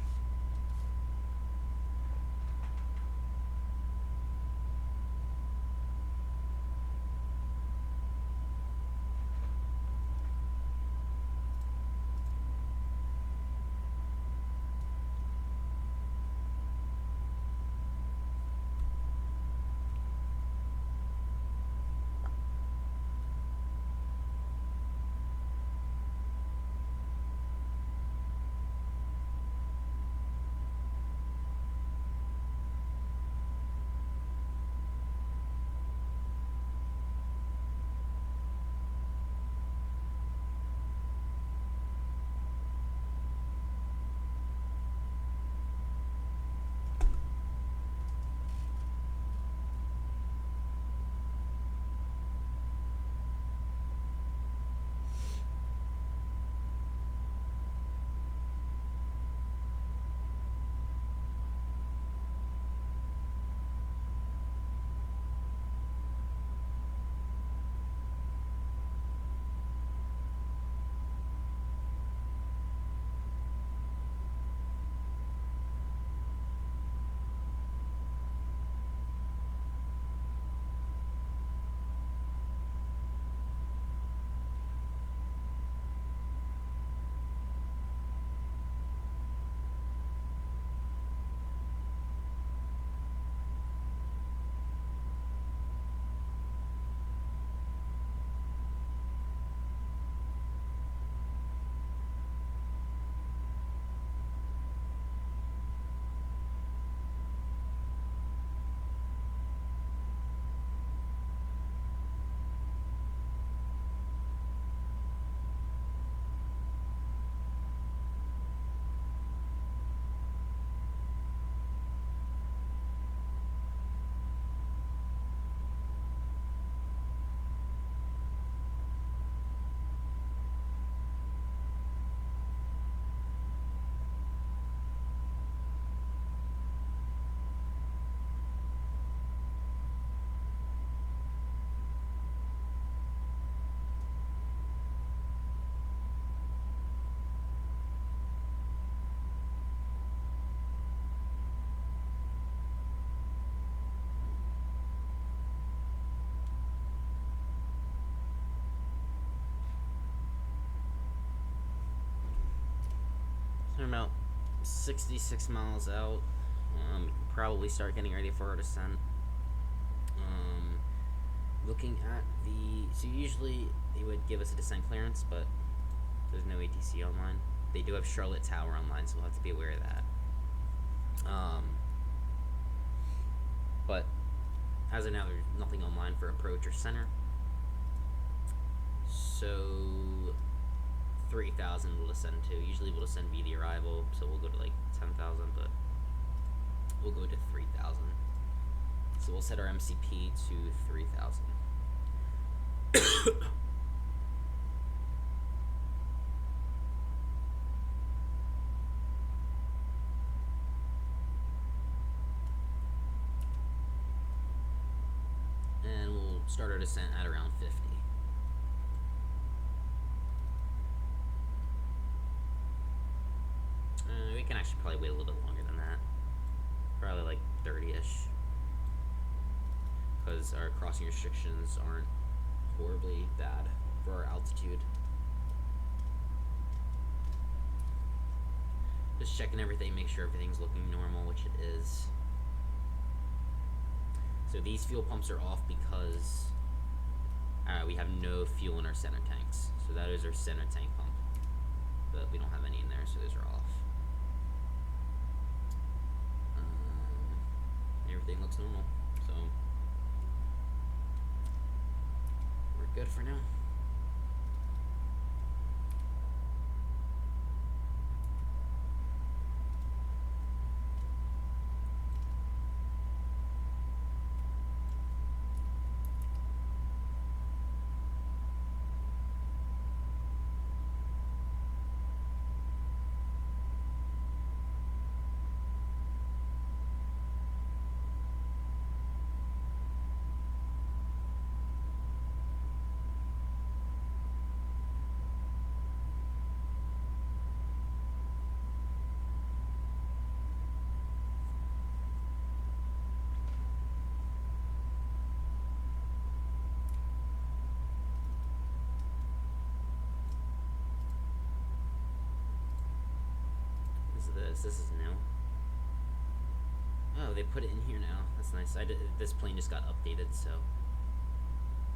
I'm about 66 miles out. We can probably start getting ready for our descent. Looking at so usually they would give us a descent clearance, but there's no ATC online. They do have Charlotte Tower online, so we'll have to be aware of that. But as of now, there's nothing online for approach or center. So 3,000 we'll descend to. Usually we'll descend via the arrival, so we'll go to like 10,000, but we'll go to 3,000. So we'll set our MCP to 3,000. And we'll start our descent at around 50. We can actually probably wait a little bit longer than that. Probably like 30-ish. Because our crossing restrictions aren't horribly bad for our altitude. Just checking everything, make sure everything's looking normal, which it is. So these fuel pumps are off because we have no fuel in our center tanks. So that is our center tank pump. But we don't have any in there, so those are off. Everything looks normal, so we're good for now. This is new. Oh, they put it in here now. That's nice. This plane just got updated, so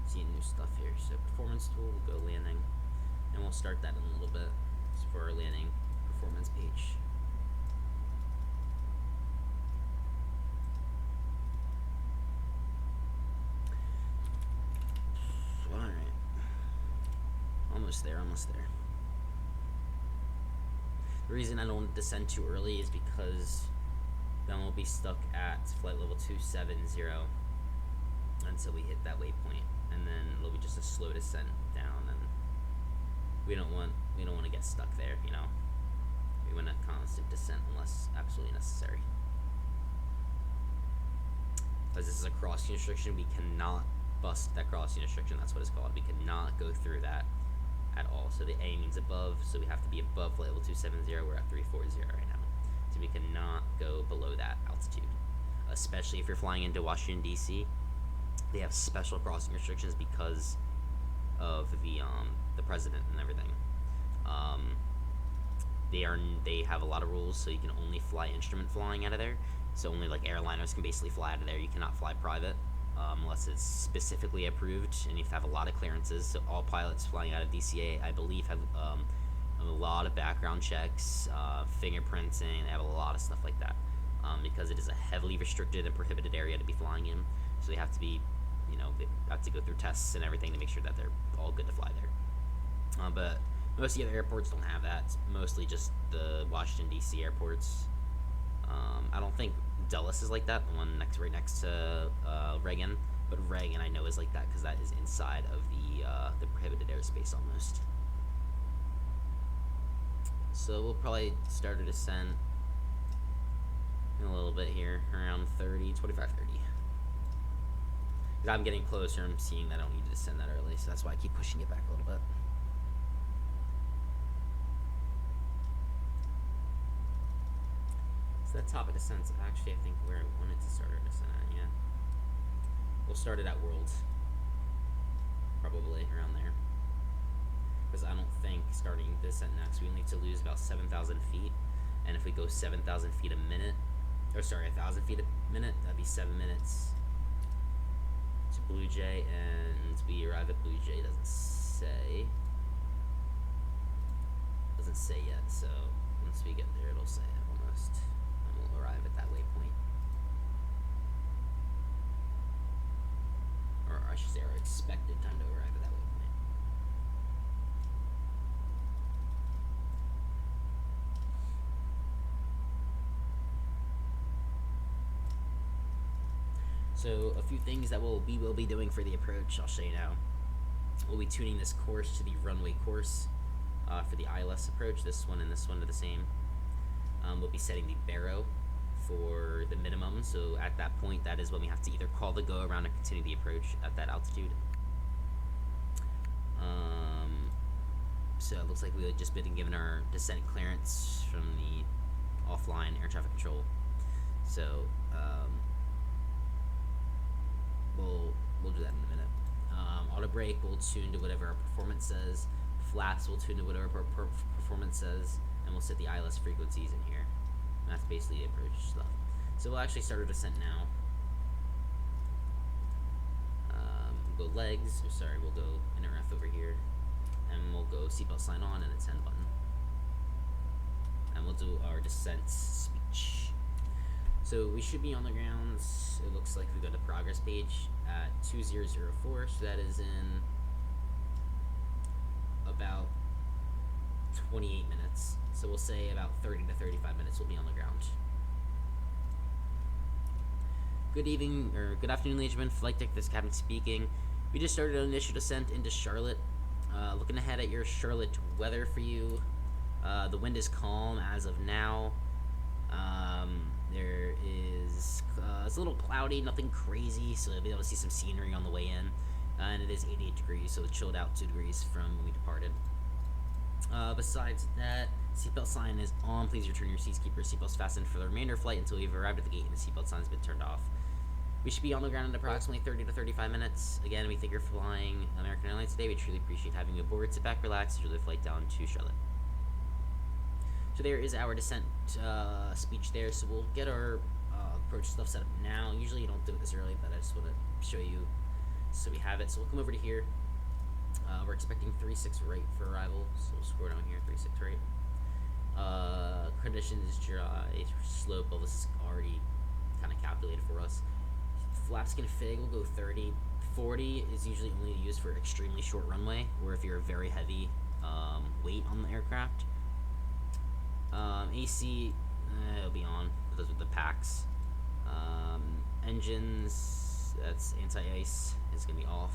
seeing new stuff here. So performance tool, we'll go landing, and we'll start that in a little bit. It's for our landing performance page. All right, almost there. The reason I don't descend too early is because then we'll be stuck at flight level 270 until we hit that waypoint, and then it'll be just a slow descent down, and we don't want to get stuck there, you know. We want a constant descent unless absolutely necessary. Because this is a crossing restriction, we cannot bust that crossing restriction. That's what it's called. We cannot go through that at all. So the A means above, so we have to be above flight level 270. We're at 340 right now, so we cannot go below that altitude, especially if you're flying into Washington DC. They have special crossing restrictions because of the president and everything. They have a lot of rules, so you can only fly instrument flying out of there. So only like airliners can basically fly out of there. You cannot fly private unless it's specifically approved, and you have to have a lot of clearances. So all pilots flying out of DCA, I believe, have a lot of background checks, fingerprinting. They have a lot of stuff like that because it is a heavily restricted and prohibited area to be flying in. So they have to be, they have to go through tests and everything to make sure that they're all good to fly there. But most of the other airports don't have that. It's mostly just the Washington DC airports. I don't think Dulles is like that, the one right next to Reagan, but Reagan I know is like that because that is inside of the prohibited airspace almost. So we'll probably start a descent in a little bit here, around 25, 30. Because I'm getting closer, I'm seeing that I don't need to descend that early, so that's why I keep pushing it back a little bit. So that top of descent's actually, I think, where I wanted to start our descent at, yeah. We'll start it at World. Probably around there. Because I don't think starting descent next, we need to lose about 7,000 feet. And if we go 7,000 feet a minute, or sorry, 1,000 feet a minute, that'd be 7 minutes to Blue Jay, and we arrive at Blue Jay. Doesn't say yet. So once we get there, it'll say it almost, and we'll arrive at that waypoint. Or I should say our expected time to arrive at that waypoint. So a few things that we will be doing for the approach, I'll show you now. We'll be tuning this course to the runway course for the ILS approach. This one and this one are the same. We'll be setting the baro for the minimum, so at that point, that is when we have to either call the go around and continue the approach at that altitude. So it looks like we had just been given our descent clearance from the offline air traffic control. So we'll do that in a minute. Auto brake will tune to whatever our performance says. Flaps will tune to whatever our performance says, and we'll set the ILS frequencies in here. And that's basically the approach stuff. So we'll actually start our descent now. We'll go legs, or sorry, we'll go NRF over here, and we'll go seatbelt sign on and the 10 button. And we'll do our descent speech. So we should be on the ground. It looks like we got the progress page at 2004, so that is in about 28 minutes. So we'll say about 30 to 35 minutes we'll be on the ground. Good evening, or good afternoon, ladies and gentlemen. Flight deck, this is Captain speaking. We just started an initial descent into Charlotte. Looking ahead at your Charlotte weather for you. The wind is calm as of now. There is, it's a little cloudy, nothing crazy, so you'll be able to see some scenery on the way in. And it is 88 degrees, so it chilled out 2 degrees from when we departed. Besides that, seatbelt sign is on. Please return your seats, keep your seatbelts fastened for the remainder of the flight until we've arrived at the gate and the seatbelt sign has been turned off. We should be on the ground in approximately 30 to 35 minutes. Again, we think you're flying American Airlines today. We truly appreciate having you aboard. Sit back, relax, enjoy the flight down to Charlotte. So there is our descent speech there. So we'll get our approach stuff set up now. Usually you don't do it this early, but I just want to show you so we have it. So we'll come over to here. We're expecting 36 right for arrival, so we'll scroll down here, 36 right. Conditions dry, slope, all this is already kind of calculated for us. Flaps config, we'll go 30. 40 is usually only used for extremely short runway, or if you're a very heavy weight on the aircraft. AC, it'll be on, those with the packs. Engines, that's anti-ice, is going to be off.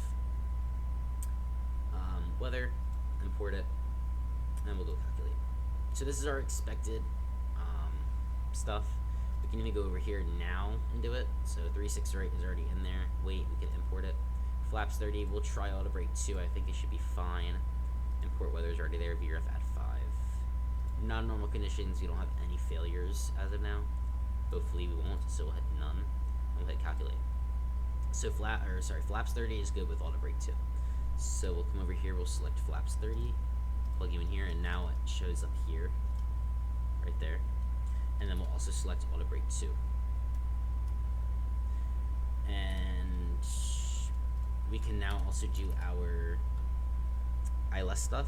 Weather, import it, and we'll go calculate. So this is our expected stuff. We can even go over here now and do it. So 36 right is already in there. Wait, we can import it. Flaps 30, we'll try auto brake 2. I think it should be fine. Import weather is already there. VRF at 5. Non-normal conditions, we don't have any failures as of now. Hopefully we won't, so we'll hit none. And we'll hit calculate. So flaps 30 is good with auto brake 2. So we'll come over here, we'll select flaps 30, plug you in here, and now it shows up here, right there. And then we'll also select auto brake 2. And we can now also do our ILS stuff.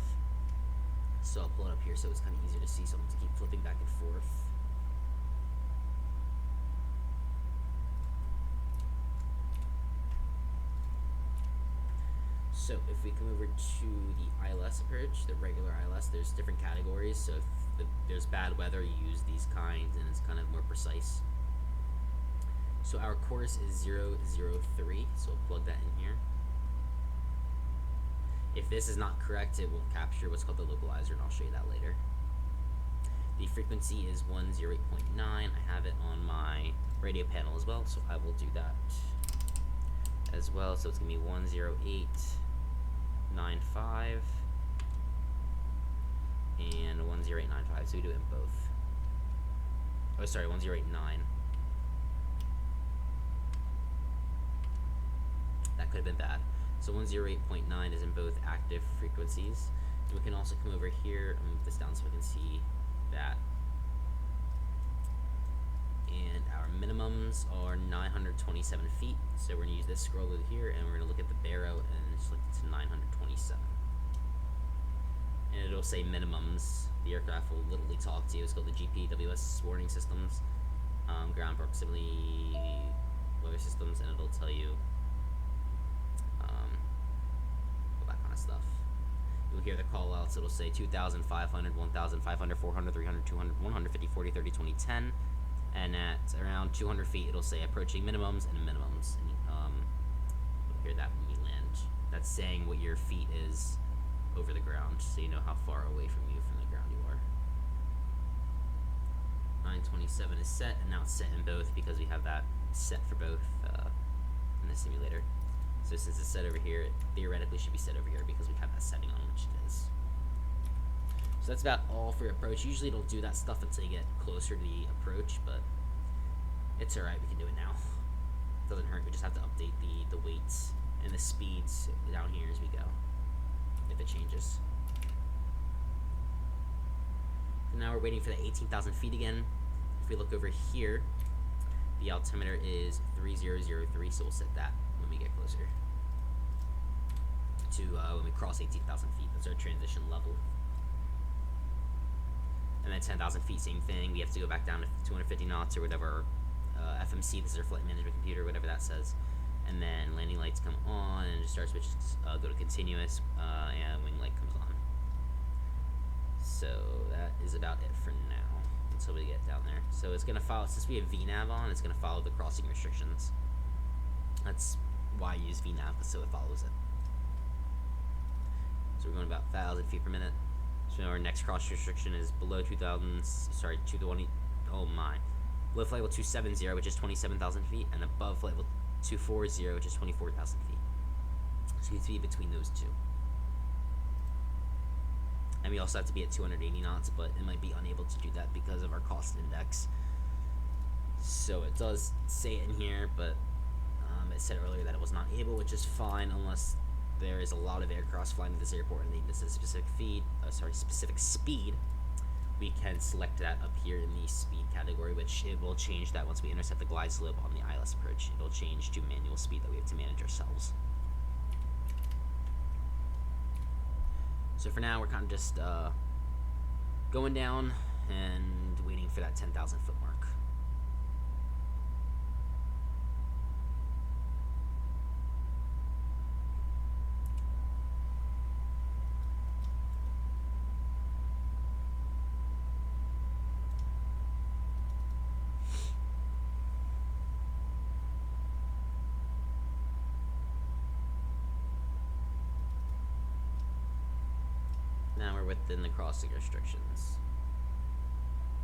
So I'll pull it up here so it's kind of easier to see, so I'm going to keep flipping back and forth. So if we come over to the ILS approach, the regular ILS, there's different categories. So if there's bad weather, you use these kinds, and it's kind of more precise. So our course is 003, so we'll plug that in here. If this is not correct, it won't capture what's called the localizer, and I'll show you that later. The frequency is 108.9. I have it on my radio panel as well, so I will do that as well. So it's going to be 108.95 and 108.95, so we do it in both. Oh, sorry, 108.9. That could have been bad. So 108.9 is in both active frequencies. And we can also come over here and move this down so we can see that minimums are 927 feet. So we're gonna use this scroll over here, and we're gonna look at the barrow and select it to 927. And it'll say minimums. The aircraft will literally talk to you. It's called the GPWS warning systems, ground proximity weather systems, and it'll tell you all that kind of stuff. You'll hear the call outs. It'll say 2,500, 1,500, 400, 300, 200, 150, 40, 30, 20, 10. And at around 200 feet, it'll say approaching minimums and minimums. And you'll hear that when you land. That's saying what your feet is over the ground, so you know how far away from the ground you are. 927 is set, and now it's set in both because we have that set for both in the simulator. So since it's set over here, it theoretically should be set over here because we have that setting on, which it is. So that's about all for approach. Usually it'll do that stuff until you get closer to the approach, but it's alright, we can do it now. It doesn't hurt, we just have to update the weights and the speeds down here as we go, if it changes. So now we're waiting for the 18,000 feet again. If we look over here, the altimeter is 3003, so we'll set that when we get closer to when we cross 18,000 feet. That's our transition level. And then 10,000 feet, same thing. We have to go back down to 250 knots or whatever. FMC, this is our flight management computer, whatever that says. And then landing lights come on, and it just starts switch, go to continuous, and wing light comes on. So that is about it for now until we get down there. So it's gonna follow, since we have VNAV on, it's gonna follow the crossing restrictions. That's why I use VNAV, so it follows it. So we're going about 1,000 feet per minute. So our next cross restriction is below 220, oh my. Below flight level 270, which is 27,000 feet, and above flight level 240, which is 24,000 feet. So you have to be between those two. And we also have to be at 280 knots, but it might be unable to do that because of our cost index. So it does say it in here, but it said earlier that it was not able, which is fine unless there is a lot of aircraft flying to this airport and they need a specific specific speed. We can select that up here in the speed category, which it will change that once we intercept the glide slope on the ILS approach. It'll change to manual speed that we have to manage ourselves. So for now, we're kind of just going down and waiting for that 10,000 foot mark. Now we're within the crossing restrictions.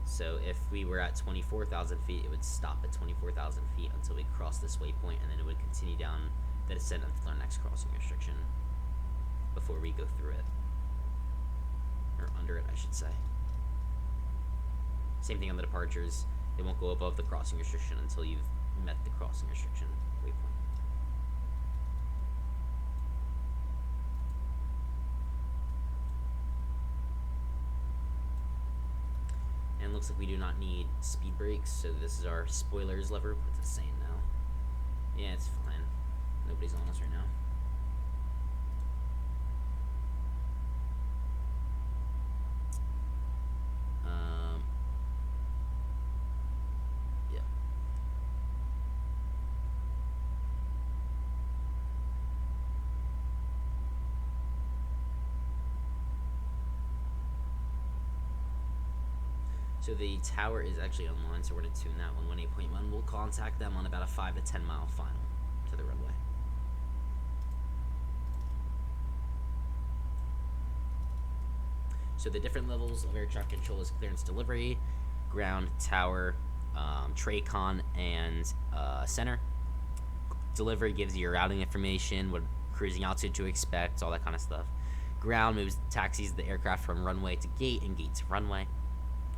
So if we were at 24,000 feet, it would stop at 24,000 feet until we cross this waypoint, and then it would continue down the descent until our next crossing restriction before we go through it. Or under it, I should say. Same thing on the departures. They won't go above the crossing restriction until you've met the crossing restriction waypoint. And it looks like we do not need speed brakes, so this is our spoilers lever. What's it saying now? Yeah, it's fine. Nobody's on us right now. Yeah. So the tower is actually online, so we're going to tune that 118.1. We'll contact them on about a 5 to 10 mile final to the runway. So the different levels of air traffic control is clearance delivery, ground, tower, TRACON, and center. Delivery gives you your routing information, what cruising altitude to expect, all that kind of stuff. Ground moves taxis the aircraft from runway to gate and gate to runway.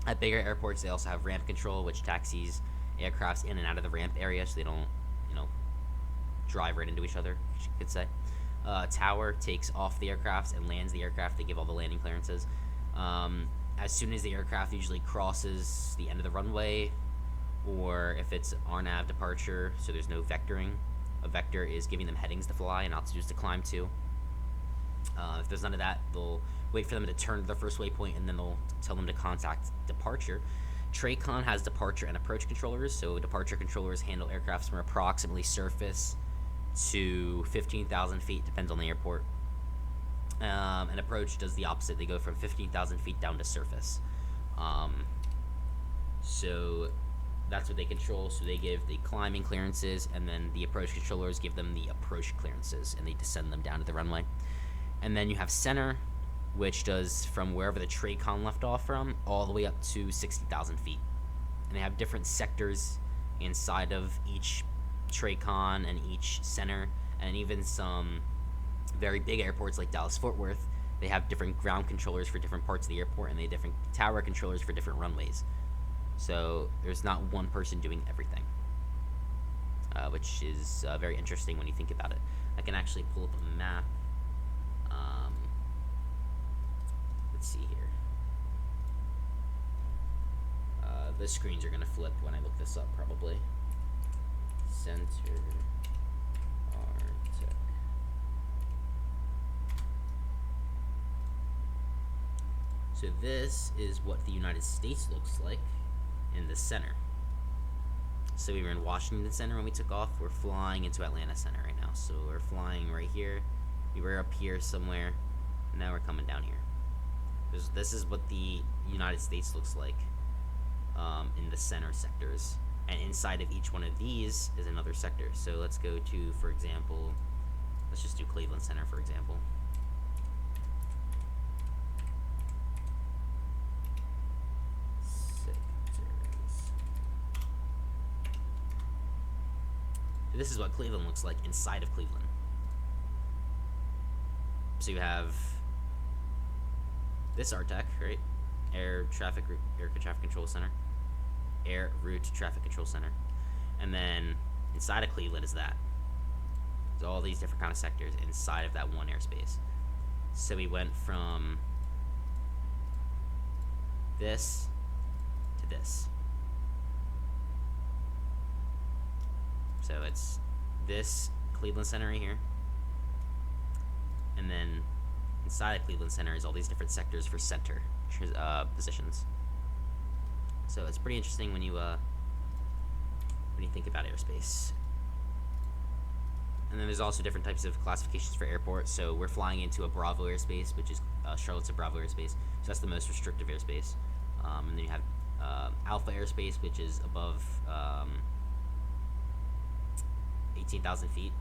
At bigger airports, they also have ramp control, which taxis aircrafts in and out of the ramp area so they don't, drive right into each other, you could say. Tower takes off the aircraft and lands the aircraft. They give all the landing clearances. As soon as the aircraft usually crosses the end of the runway, or if it's RNAV departure, so there's no vectoring. A vector is giving them headings to fly and altitudes to climb to. If there's none of that, they'll wait for them to turn to their first waypoint, and then they'll tell them to contact departure. TRACON has departure and approach controllers, so departure controllers handle aircrafts from approximately surface to 15,000 feet, depends on the airport. And approach does the opposite. They go from 15,000 feet down to surface. So that's what they control. So they give the climbing clearances, and then the approach controllers give them the approach clearances, and they descend them down to the runway. And then you have center, which does from wherever the TRACON left off from all the way up to 60,000 feet. And they have different sectors inside of each TRACON and each center, and even some very big airports like Dallas-Fort Worth, they have different ground controllers for different parts of the airport, and they have different tower controllers for different runways. So there's not one person doing everything, which is very interesting when you think about it. I can actually pull up a map. Let's see here. The screens are going to flip when I look this up, probably. Center Arctic. So this is what the United States looks like in the center. So we were in Washington Center when we took off. We're flying into Atlanta Center right now. So we're flying right here. We were up here somewhere. Now we're coming down here. This is what the United States looks like in the center sectors. And inside of each one of these is another sector. So let's go to, for example, let's just do Cleveland Center, for example. This is what Cleveland looks like inside of Cleveland. So you have this RTAC, right? Air Traffic Control Center. Air Route Traffic Control Center. And then inside of Cleveland is that. There's all these different kind of sectors inside of that one airspace. So we went from this to this. So it's this Cleveland Center right here. And then inside of Cleveland Center is all these different sectors for center positions. So it's pretty interesting when you think about airspace. And then there's also different types of classifications for airports. So we're flying into a Bravo airspace, which is Charlotte's a Bravo airspace. So that's the most restrictive airspace. And then you have Alpha airspace, which is above 18,000 feet.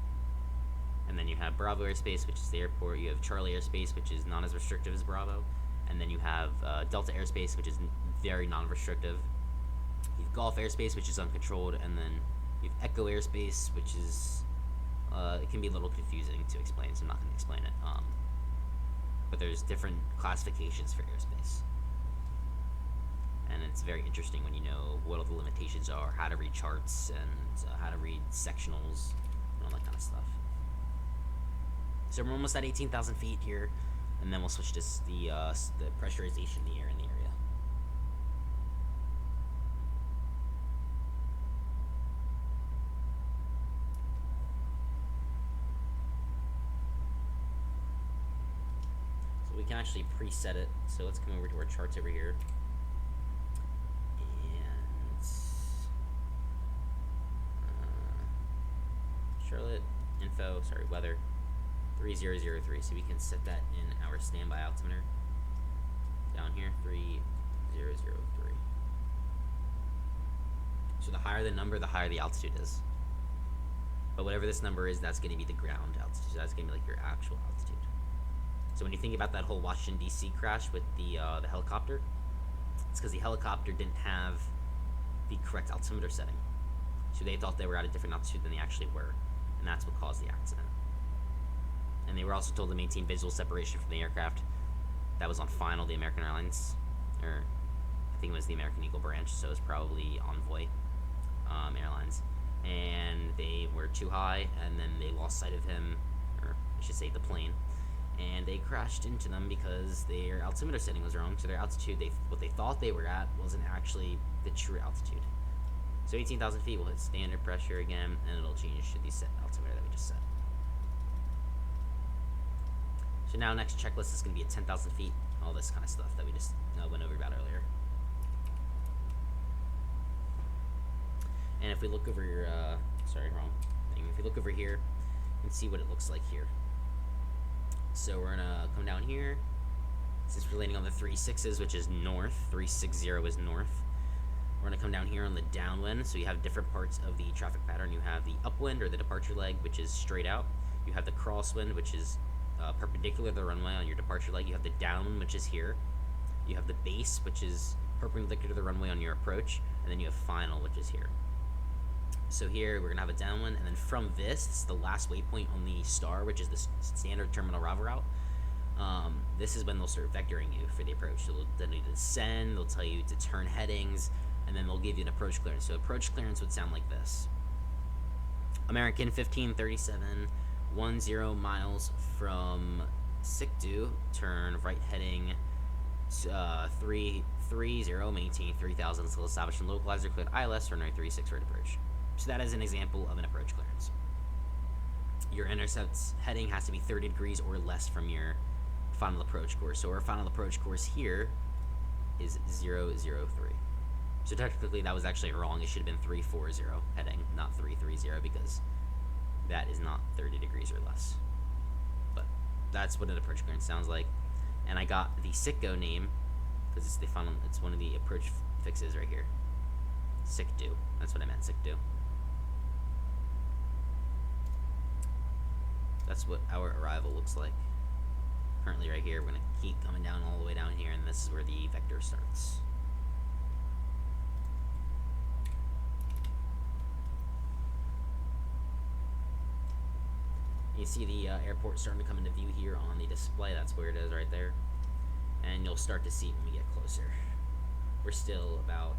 And then you have Bravo airspace, which is the airport. You have Charlie airspace, which is not as restrictive as Bravo. And then you have Delta airspace, which is very non-restrictive. You have Gulf airspace, which is uncontrolled. And then you have Echo airspace, which is it can be a little confusing to explain, so I'm not going to explain it. But there's different classifications for airspace. And it's very interesting when you know what all the limitations are, how to read charts, and how to read sectionals, and all that kind of stuff. So we're almost at 18,000 feet here, and then we'll switch to the pressurization of the air in the area. So we can actually preset it. So let's come over to our charts over here. Charlotte info, weather 3003. So we can set that in our standby altimeter down here, 3003. So the higher the number, the higher the altitude is. But whatever this number is, that's going to be the ground altitude. So that's going to be like your actual altitude. So when you think about that whole Washington D.C. crash with the helicopter, it's because the helicopter didn't have the correct altimeter setting. So they thought they were at a different altitude than they actually were. And that's what caused the accident. And they were also told to maintain visual separation from the aircraft. That was on final, the American Airlines, or I think it was the American Eagle branch, so it was probably Envoy Airlines. And they were too high, and then they lost sight of him, or I should say the plane, and they crashed into them because their altimeter setting was wrong. So their altitude, what they thought they were at, wasn't actually the true altitude. So 18,000 feet, we'll hit standard pressure again, and it'll change to the set altimeter that we just set. So now next checklist is going to be at 10,000 feet, all this kind of stuff that we just went over about earlier. And if we look over your, sorry, wrong thing. If you look over here, you can see what it looks like here. So we're gonna come down here. Since we're landing on the 36s, which is north, 360 is north. We're gonna come down here on the downwind. So you have different parts of the traffic pattern. You have the upwind, or the departure leg, which is straight out. You have the crosswind, which is perpendicular to the runway on your departure leg. You have the downwind, which is here. You have the base, which is perpendicular to the runway on your approach. And then you have final, which is here. So here we're gonna have a downwind, and then from this is the last waypoint on the star, which is the standard terminal arrival route. This is when they'll start vectoring you for the approach. So they'll tell you to descend, they'll tell you to turn headings, and then they'll give you an approach clearance. So approach clearance would sound like this: American 1537, 10 miles from Sikdu, turn right heading 330, maintain 3000 until establishing localizer, cleared ILS, runway 36 right approach. So that is an example of an approach clearance. Your intercept heading has to be 30 degrees or less from your final approach course. So our final approach course here is 003. So technically that was actually wrong. It should have been 340 heading, not 330, because that is not 30 degrees or less. But that's what an approach clearance sounds like. And I got the SICO name because it's one of the approach fixes right here. SICDO. That's what I meant, SICDO. That's what our arrival looks like. Currently right here, we're going to keep coming down all the way down here, and this is where the vector starts. You see the airport starting to come into view here on the display. That's where it is right there. And you'll start to see it when we get closer. We're still about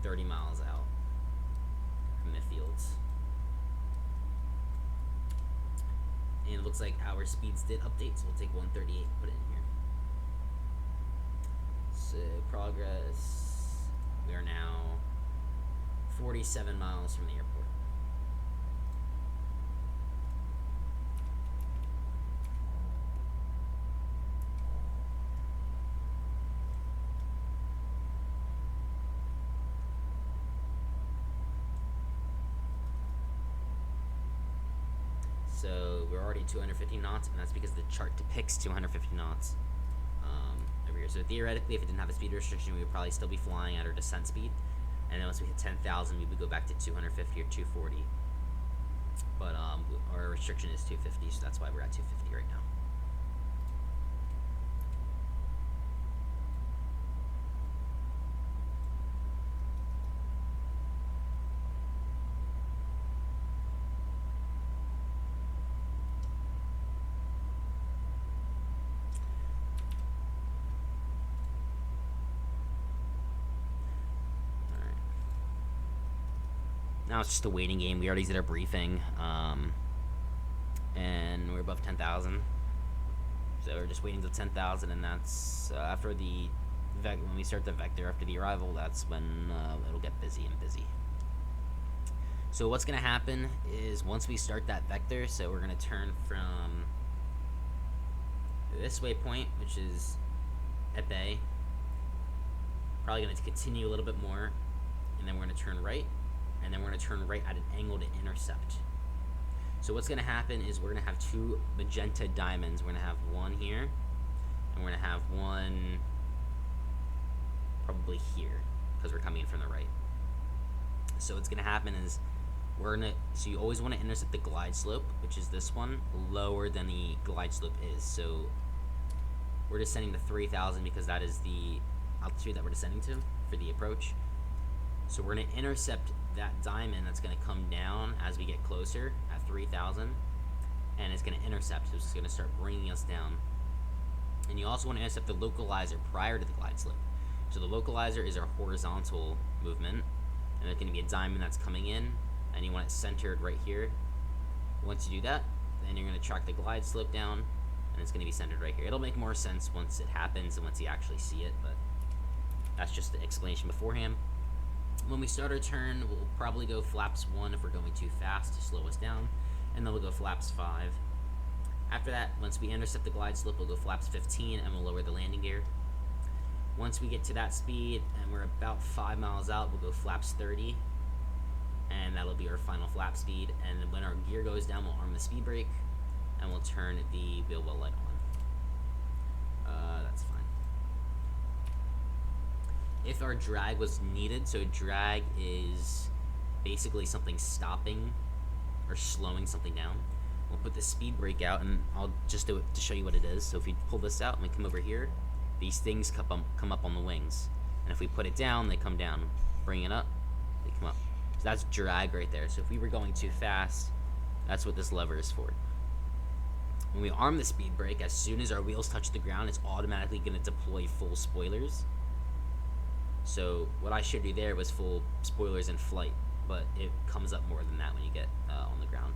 30 miles out from the fields. And it looks like our speeds did update, so we'll take 138 and put it in here. So progress, we are now 47 miles from the airport. So we're already 250 knots, and that's because the chart depicts 250 knots over here. So theoretically, if it didn't have a speed restriction, we would probably still be flying at our descent speed. And then once we hit 10,000, we would go back to 250 or 240. But our restriction is 250, so that's why we're at 250 right now. Now it's just a waiting game. We already did our briefing, and we're above 10,000. So we're just waiting till 10,000, and that's after the when we start the vector after the arrival. That's when it'll get busy and busy. So what's gonna happen is once we start that vector, so we're gonna turn from this waypoint, which is at bay. Probably gonna continue a little bit more, and then we're gonna turn right. And then we're going to turn right at an angle to intercept. So what's going to happen is we're going to have two magenta diamonds. We're going to have one here, and we're going to have one probably here, because we're coming in from the right. So what's going to happen is so you always want to intercept the glide slope, which is this one, lower than the glide slope is. So we're descending to 3,000 because that is the altitude that we're descending to for the approach. So we're going to intercept that diamond that's going to come down as we get closer at 3,000, and it's going to intercept. So it's going to start bringing us down. And you also want to intercept the localizer prior to the glide slope. So the localizer is our horizontal movement, and it's going to be a diamond that's coming in, and you want it centered right here. Once you do that, then you're going to track the glide slope down, and it's going to be centered right here. It'll make more sense once it happens and once you actually see it, but that's just the explanation beforehand. When we start our turn, we'll probably go flaps 1 if we're going too fast to slow us down, and then we'll go flaps 5. After that, once we intercept the glide slope, we'll go flaps 15 and we'll lower the landing gear. Once we get to that speed and we're about 5 miles out, we'll go flaps 30, and that'll be our final flap speed. And when our gear goes down, we'll arm the speed brake and we'll turn the wheel well light on. That's fine. If our drag was needed, so drag is basically something stopping or slowing something down, we'll put the speed brake out, and I'll just do it to show you what it is. So if we pull this out and we come over here, these things come up on the wings, and if we put it down, they come down. Bring it up, they come up. So that's drag right there. So if we were going too fast, that's what this lever is for. When we arm the speed brake, as soon as our wheels touch the ground, it's automatically going to deploy full spoilers. So what I showed you there was full spoilers in flight, but it comes up more than that when you get on the ground.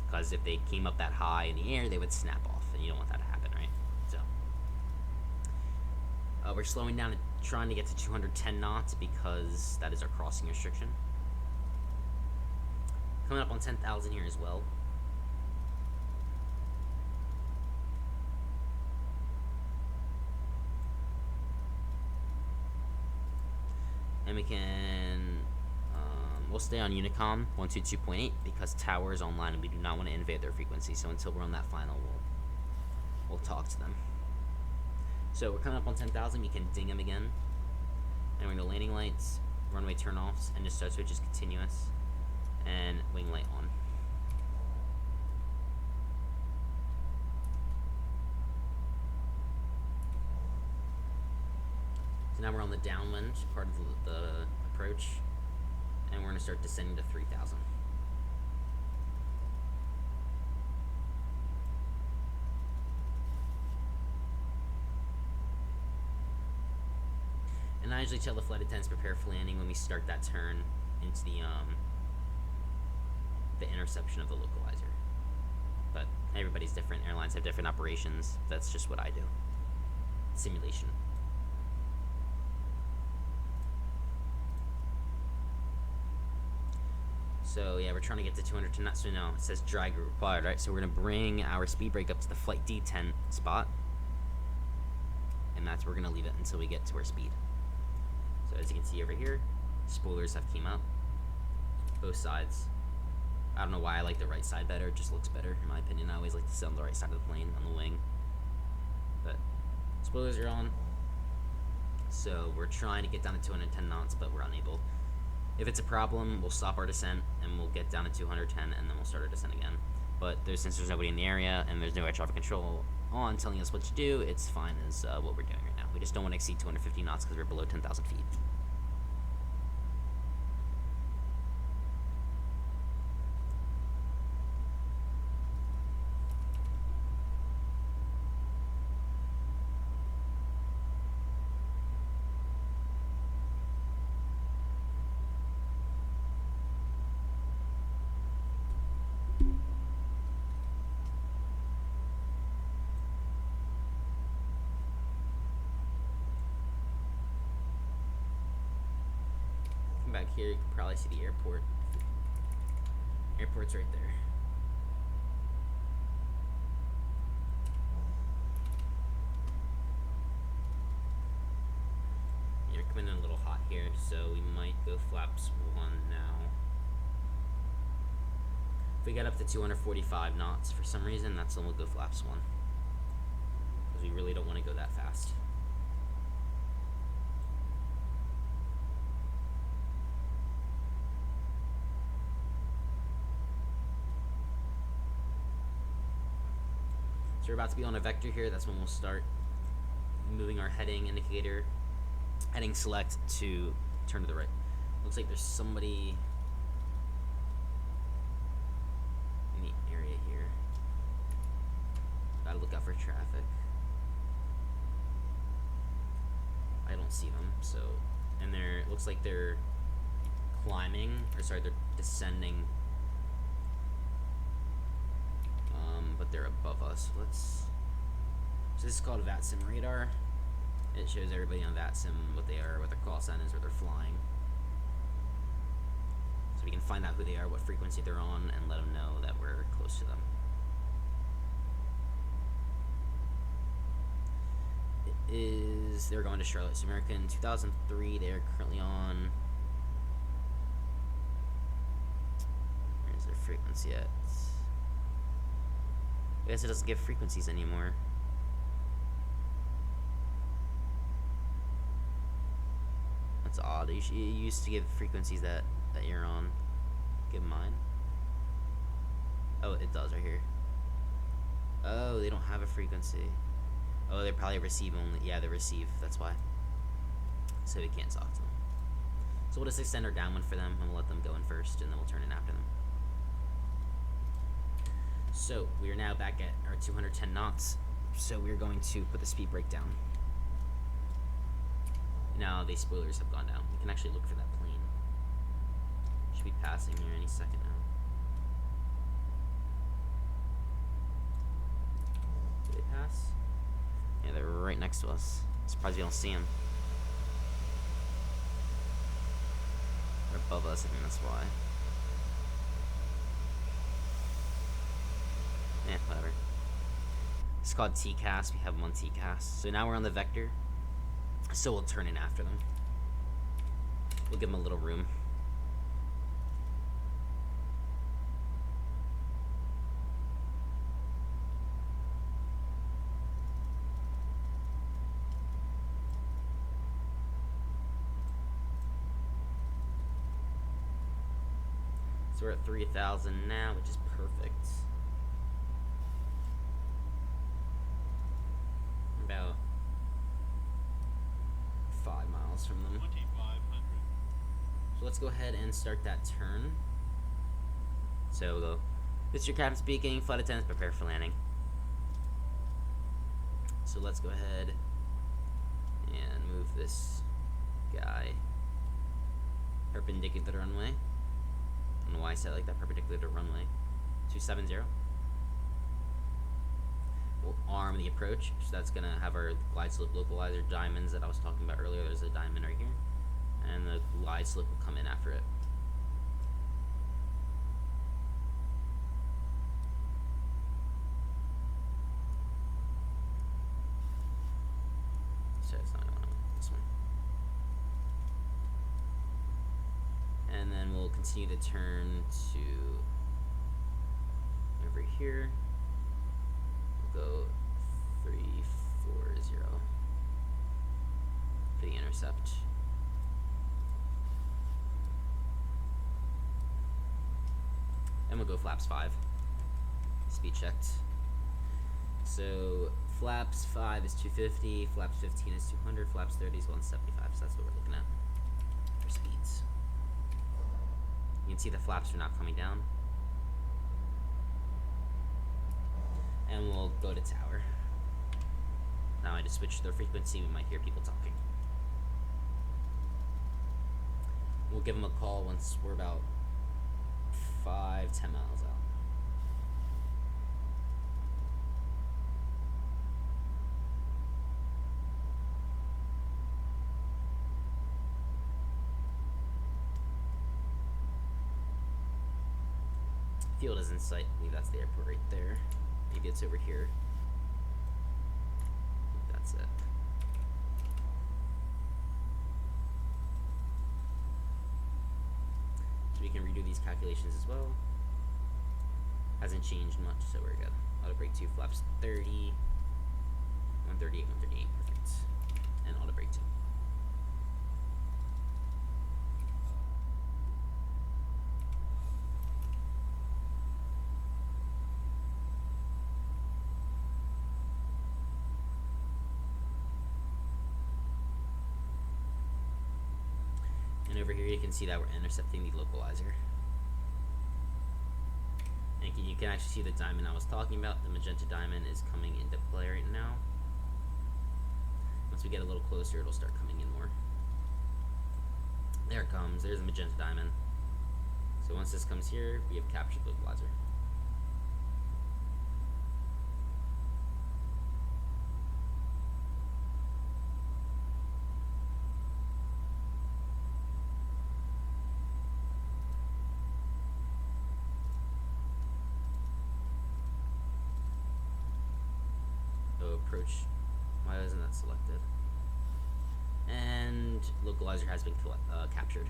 Because if they came up that high in the air, they would snap off, and you don't want that to happen, right? So we're slowing down and trying to get to 210 knots because that is our crossing restriction. Coming up on 10,000 here as well. And we can, we'll stay on Unicom 122.8 because tower is online and we do not want to invade their frequency. So until we're on that final, we'll talk to them. So we're coming up on 10,000. We can ding them again, and we're going to landing lights, runway turn-offs, and just start switch is continuous, and wing light on. So now we're on the downwind part of the approach, and we're going to start descending to 3,000. And I usually tell the flight attendants prepare for landing when we start that turn into the interception of the localizer. But everybody's different. Airlines have different operations. That's just what I do. Simulation. So yeah, we're trying to get to 210 knots. So now it says drag required, right? So we're gonna bring our speed brake up to the flight D10 spot, and that's where we're gonna leave it until we get to our speed. So as you can see over here, spoilers have came up, both sides. I don't know why I like the right side better. It just looks better in my opinion. I always like to sit on the right side of the plane on the wing, but spoilers are on. So we're trying to get down to 210 knots, but we're unable. If it's a problem, we'll stop our descent and we'll get down to 210 and then we'll start our descent again. But since there's nobody in the area and there's no air traffic control on telling us what to do, it's fine as what we're doing right now. We just don't want to exceed 250 knots because we're below 10,000 feet. Back here, you can probably see the airport. Airport's right there. You're coming in a little hot here, so we might go flaps 1 now. If we get up to 245 knots for some reason, that's when we'll go flaps 1. Because we really don't want to go that fast. So we're about to be on a vector here. That's when we'll start moving our heading indicator, heading select to turn to the right. Looks like there's somebody in the area here. Gotta look out for traffic. I don't see them, so, and it looks like they're climbing, or sorry, they're descending. But they're above us. So this is called VATSIM radar. It shows everybody on VATSIM what they are, what their call sign is, where they're flying. we can find out who they are, what frequency they're on, and let them know that we're close to them. They're going to Charlotte. So American 2003, they're currently on, where's their frequency at? I guess it doesn't give frequencies anymore. That's odd. It used to give frequencies that you're on. Give mine. Oh, it does right here. Oh, they don't have a frequency. Oh, they're probably receive only. Yeah, they receive. That's why. So we can't talk to them. So we'll just extend our downwind for them, and we'll let them go in first, and then we'll turn in after them. So we are now back at our 210 knots. So we're going to put the speed brake down. Now the spoilers have gone down. We can actually look for that plane. Should be passing here any second now. Did they pass? Yeah, they're right next to us. I'm surprised we don't see them. They're above us, I think that's why. Eh, whatever. It's called TCAS. We have them on TCAS. So now we're on the vector. So we'll turn in after them. We'll give them a little room. So we're at 3,000 now, which is perfect. About 5 miles from them. 2,500. So let's go ahead and start that turn. So we'll go, this is your captain speaking, flight attendants prepare for landing. So let's go ahead and move this guy perpendicular to the runway. I don't know why I said it like that, perpendicular to runway. 270. We'll arm the approach, so that's going to have our Glideslope localizer diamonds that I was talking about earlier. There's a diamond right here, and the Glideslope will come in after it. So it's not this one. And then we'll continue to turn to over here. Go 340 for the intercept. And we'll go flaps 5. Speed checked. So flaps 5 is 250, flaps 15 is 200, flaps 30 is 175. So that's what we're looking at for speeds. You can see the flaps are not coming down. And we'll go to tower. Now I just switched the frequency, we might hear people talking. We'll give them a call once we're about 5-10 miles out. Field is in sight. I believe that's the airport right there. Maybe it's over here. I think that's it. So we can redo these calculations as well. Hasn't changed much, so we're good. Auto brake 2, flaps 30, 138, 138, perfect. And auto brake 2. And over here you can see that we're intercepting the localizer. And you can actually see the diamond I was talking about. The magenta diamond is coming into play right now. Once we get a little closer, it'll start coming in more. There it comes. There's the magenta diamond. So once this comes here, we have captured the localizer. approach. Why isn't that selected? And localizer has been captured.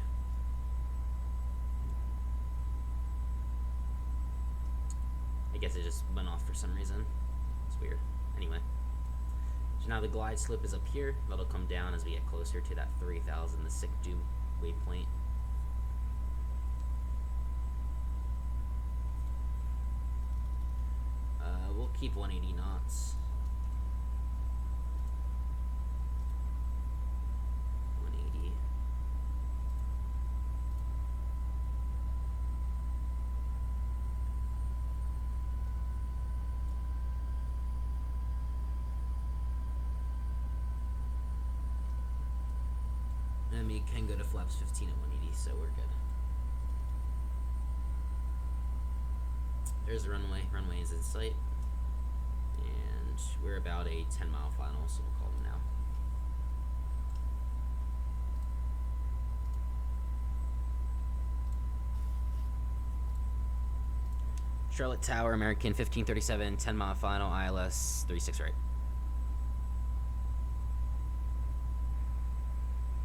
I guess it just went off for some reason. It's weird. Anyway. So now the glide slope is up here. That'll come down as we get closer to that 3,000, the Sikdu waypoint. We'll keep 180 knots. 180. And we can go to flaps 15 at 180, so we're good. There's the runway. Runway is in sight. And we're about a 10-mile final, so we'll call them now. Charlotte Tower, American 1537, 10-mile final, ILS 36 right.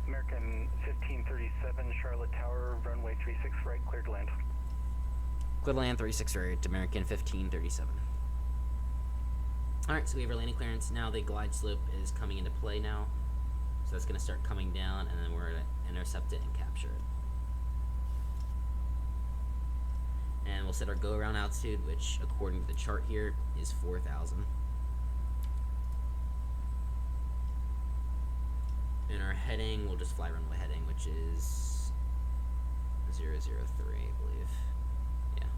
American 1537, Charlotte Tower, runway 36 right, cleared to land. Cleared to land 36 right, American 1537. Alright, so we have our landing clearance. Now the glide slope is coming into play now. So that's going to start coming down, and then we're going to intercept it and capture it. And we'll set our go-around altitude, which, according to the chart here, is 4,000. And our heading, we'll just fly runway heading, which is 003, I believe. Yeah.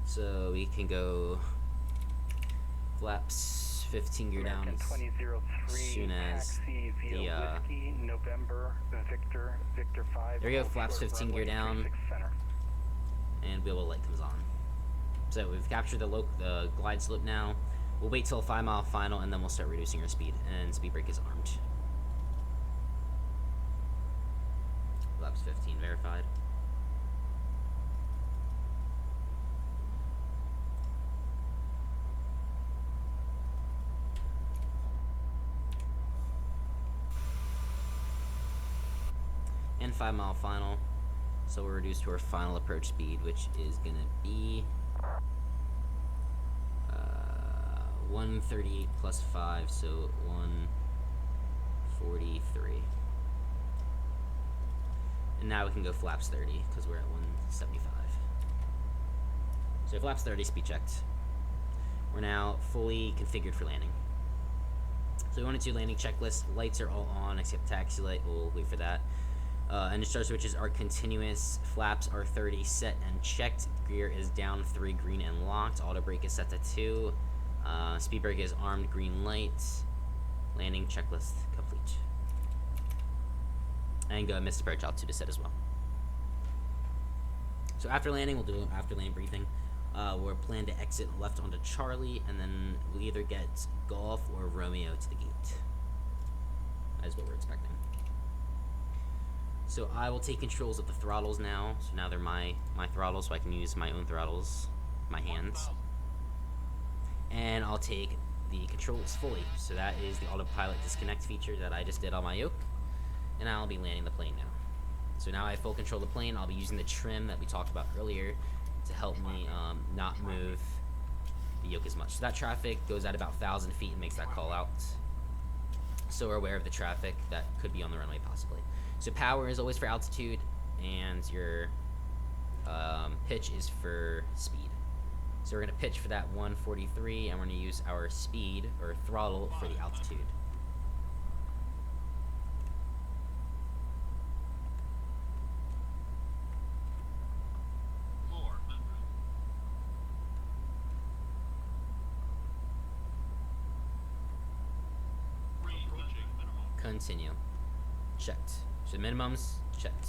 So we can go flaps 15 gear down as soon as taxi via Whiskey, November, Victor 5. There we go, flaps 15 gear down, and wheel light comes on. So we've captured the glide slope now. We'll wait till a 5-mile final, and then we'll start reducing our speed, and speed brake is armed. Flaps 15 verified. And 5-mile final. So we're reduced to our final approach speed, which is gonna be 138 plus 5, so 143. And now we can go flaps 30 because we're at 175. So flaps 30, speed checked. We're now fully configured for landing. So we want to do landing checklist. Lights are all on except taxi light. We'll wait for that. And the start switches are continuous. Flaps are 30 set and checked. Gear is down 3, green and locked. Auto brake is set to 2. Speed brake is armed, green light. Landing checklist complete. And go missed approach altitude is set as well. So after landing, we'll do an after landing briefing. We're planned to exit left onto Charlie, and then we'll either get Golf or Romeo to the gate. That is what we're expecting. So I will take controls of the throttles now. So now they're my throttles, so I can use my own throttles, my hands. And I'll take the controls fully. So that is the autopilot disconnect feature that I just did on my yoke. And I'll be landing the plane now. So now I have full control of the plane. I'll be using the trim that we talked about earlier to help me not move the yoke as much. So that traffic goes at about 1,000 feet and makes that call out. So we're aware of the traffic that could be on the runway possibly. So power is always for altitude, and your pitch is for speed. So we're going to pitch for that 143, and we're going to use our speed, or throttle, for the altitude. Continue. Checked. So minimums, checked.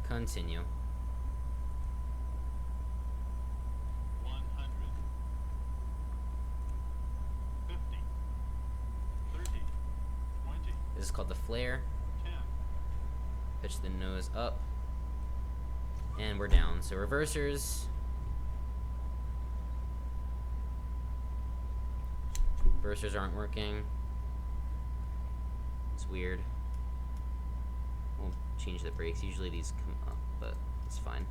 Continue. 100. 50. 30. 20. This is called the flare. Pitch the nose up. And we're down. So reversers. Reversers aren't working. It's weird. We'll change the brakes. Usually these come up, but it's fine.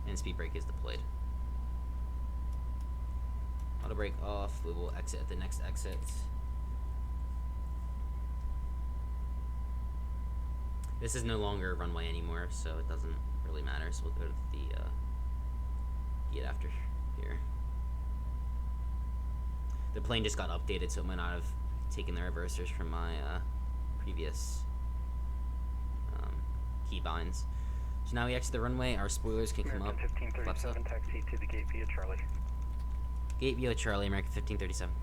And speed brake is deployed. Auto brake off. We will exit at the next exit. This is no longer a runway anymore, so it doesn't really matter. So we'll go to the gate after here. The plane just got updated, so it might not have taken the reversers from my previous key binds. So now we exit the runway. Our spoilers can come up. Flaps up. 1537, taxi to the gate via Charlie. Gate via Charlie, American 1537.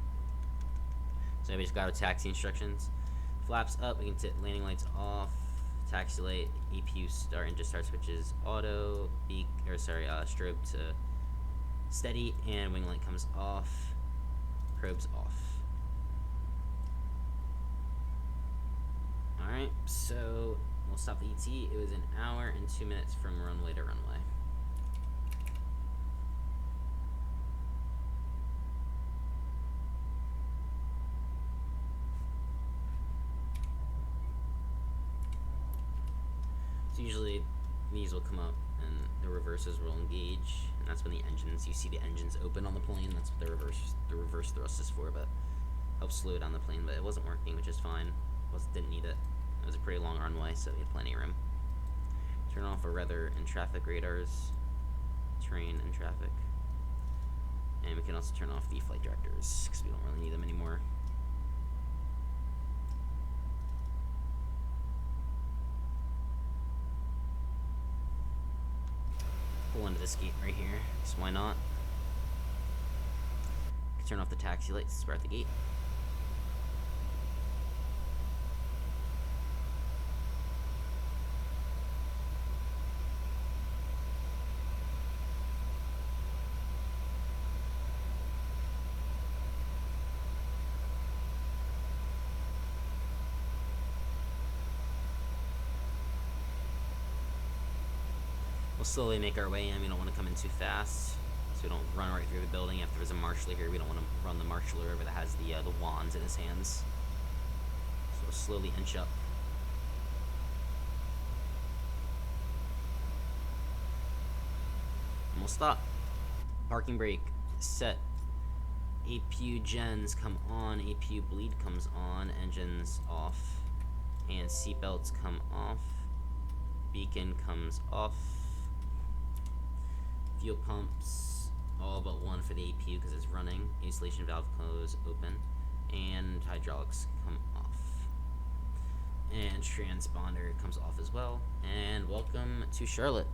So we just got our taxi instructions. Flaps up. We can hit landing lights off. Taxi light, EPU start and just start switches auto, strobe to steady, and wing light comes off, probes off. Alright, so we'll stop the ET. It was an hour and 2 minutes from runway to runway. So usually these will come up and the reverses will engage, and that's when the engines, you see the engines open on the plane. That's what the reverse thrust is for, but helps slow down the plane. But it wasn't working, which is fine. Didn't need it. It was a pretty long runway, so we had plenty of room. Turn off our weather and traffic radars, terrain and traffic, and we can also turn off the flight directors because we don't really need them anymore. Pull into this gate right here, so why not? Turn off the taxi lights, we're at the gate. We'll slowly make our way in. We don't want to come in too fast, so we don't run right through the building. If there's a marshaller here, we don't want to run the marshaller over that has the wands in his hands. So we'll slowly inch up. And we'll stop. Parking brake set. APU gens come on. APU bleed comes on. Engines off. And seatbelts come off. Beacon comes off. Fuel pumps, all but one for the APU because it's running. Installation valve close, open, and hydraulics come off. And transponder comes off as well. And welcome to Charlotte.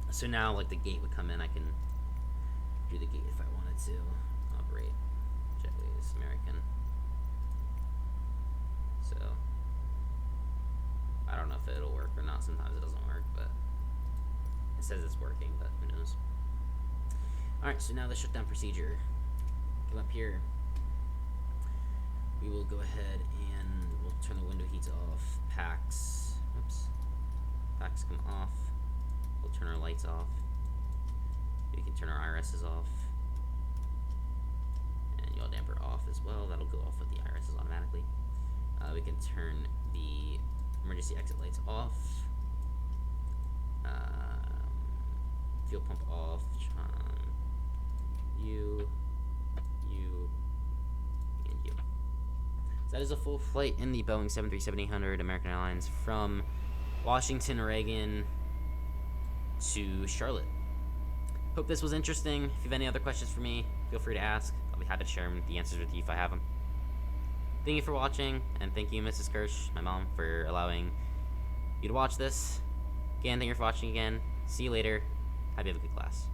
So now, like, the gate would come in. I can do the gate if I wanted to. Operate. Jetways, American. So I don't know if it'll work or not. Sometimes it doesn't work, but it says it's working, but who knows. Alright, so now the shutdown procedure. Come up here. We will go ahead and we'll turn the window heats off. Packs. Oops. Packs come off. We'll turn our lights off. We can turn our IRSs off. And yaw damper off as well. That'll go off with the IRSs automatically. We can turn the emergency exit lights off. Fuel pump off. You, and you. So that is a full flight in the Boeing 737-800 American Airlines from Washington, Oregon to Charlotte. Hope this was interesting. If you have any other questions for me, feel free to ask. I'll be happy to share the answers with you if I have them. Thank you for watching, and thank you, Mrs. Kirsch, my mom, for allowing you to watch this. Again, thank you for watching again. See you later. Hope you have a good class.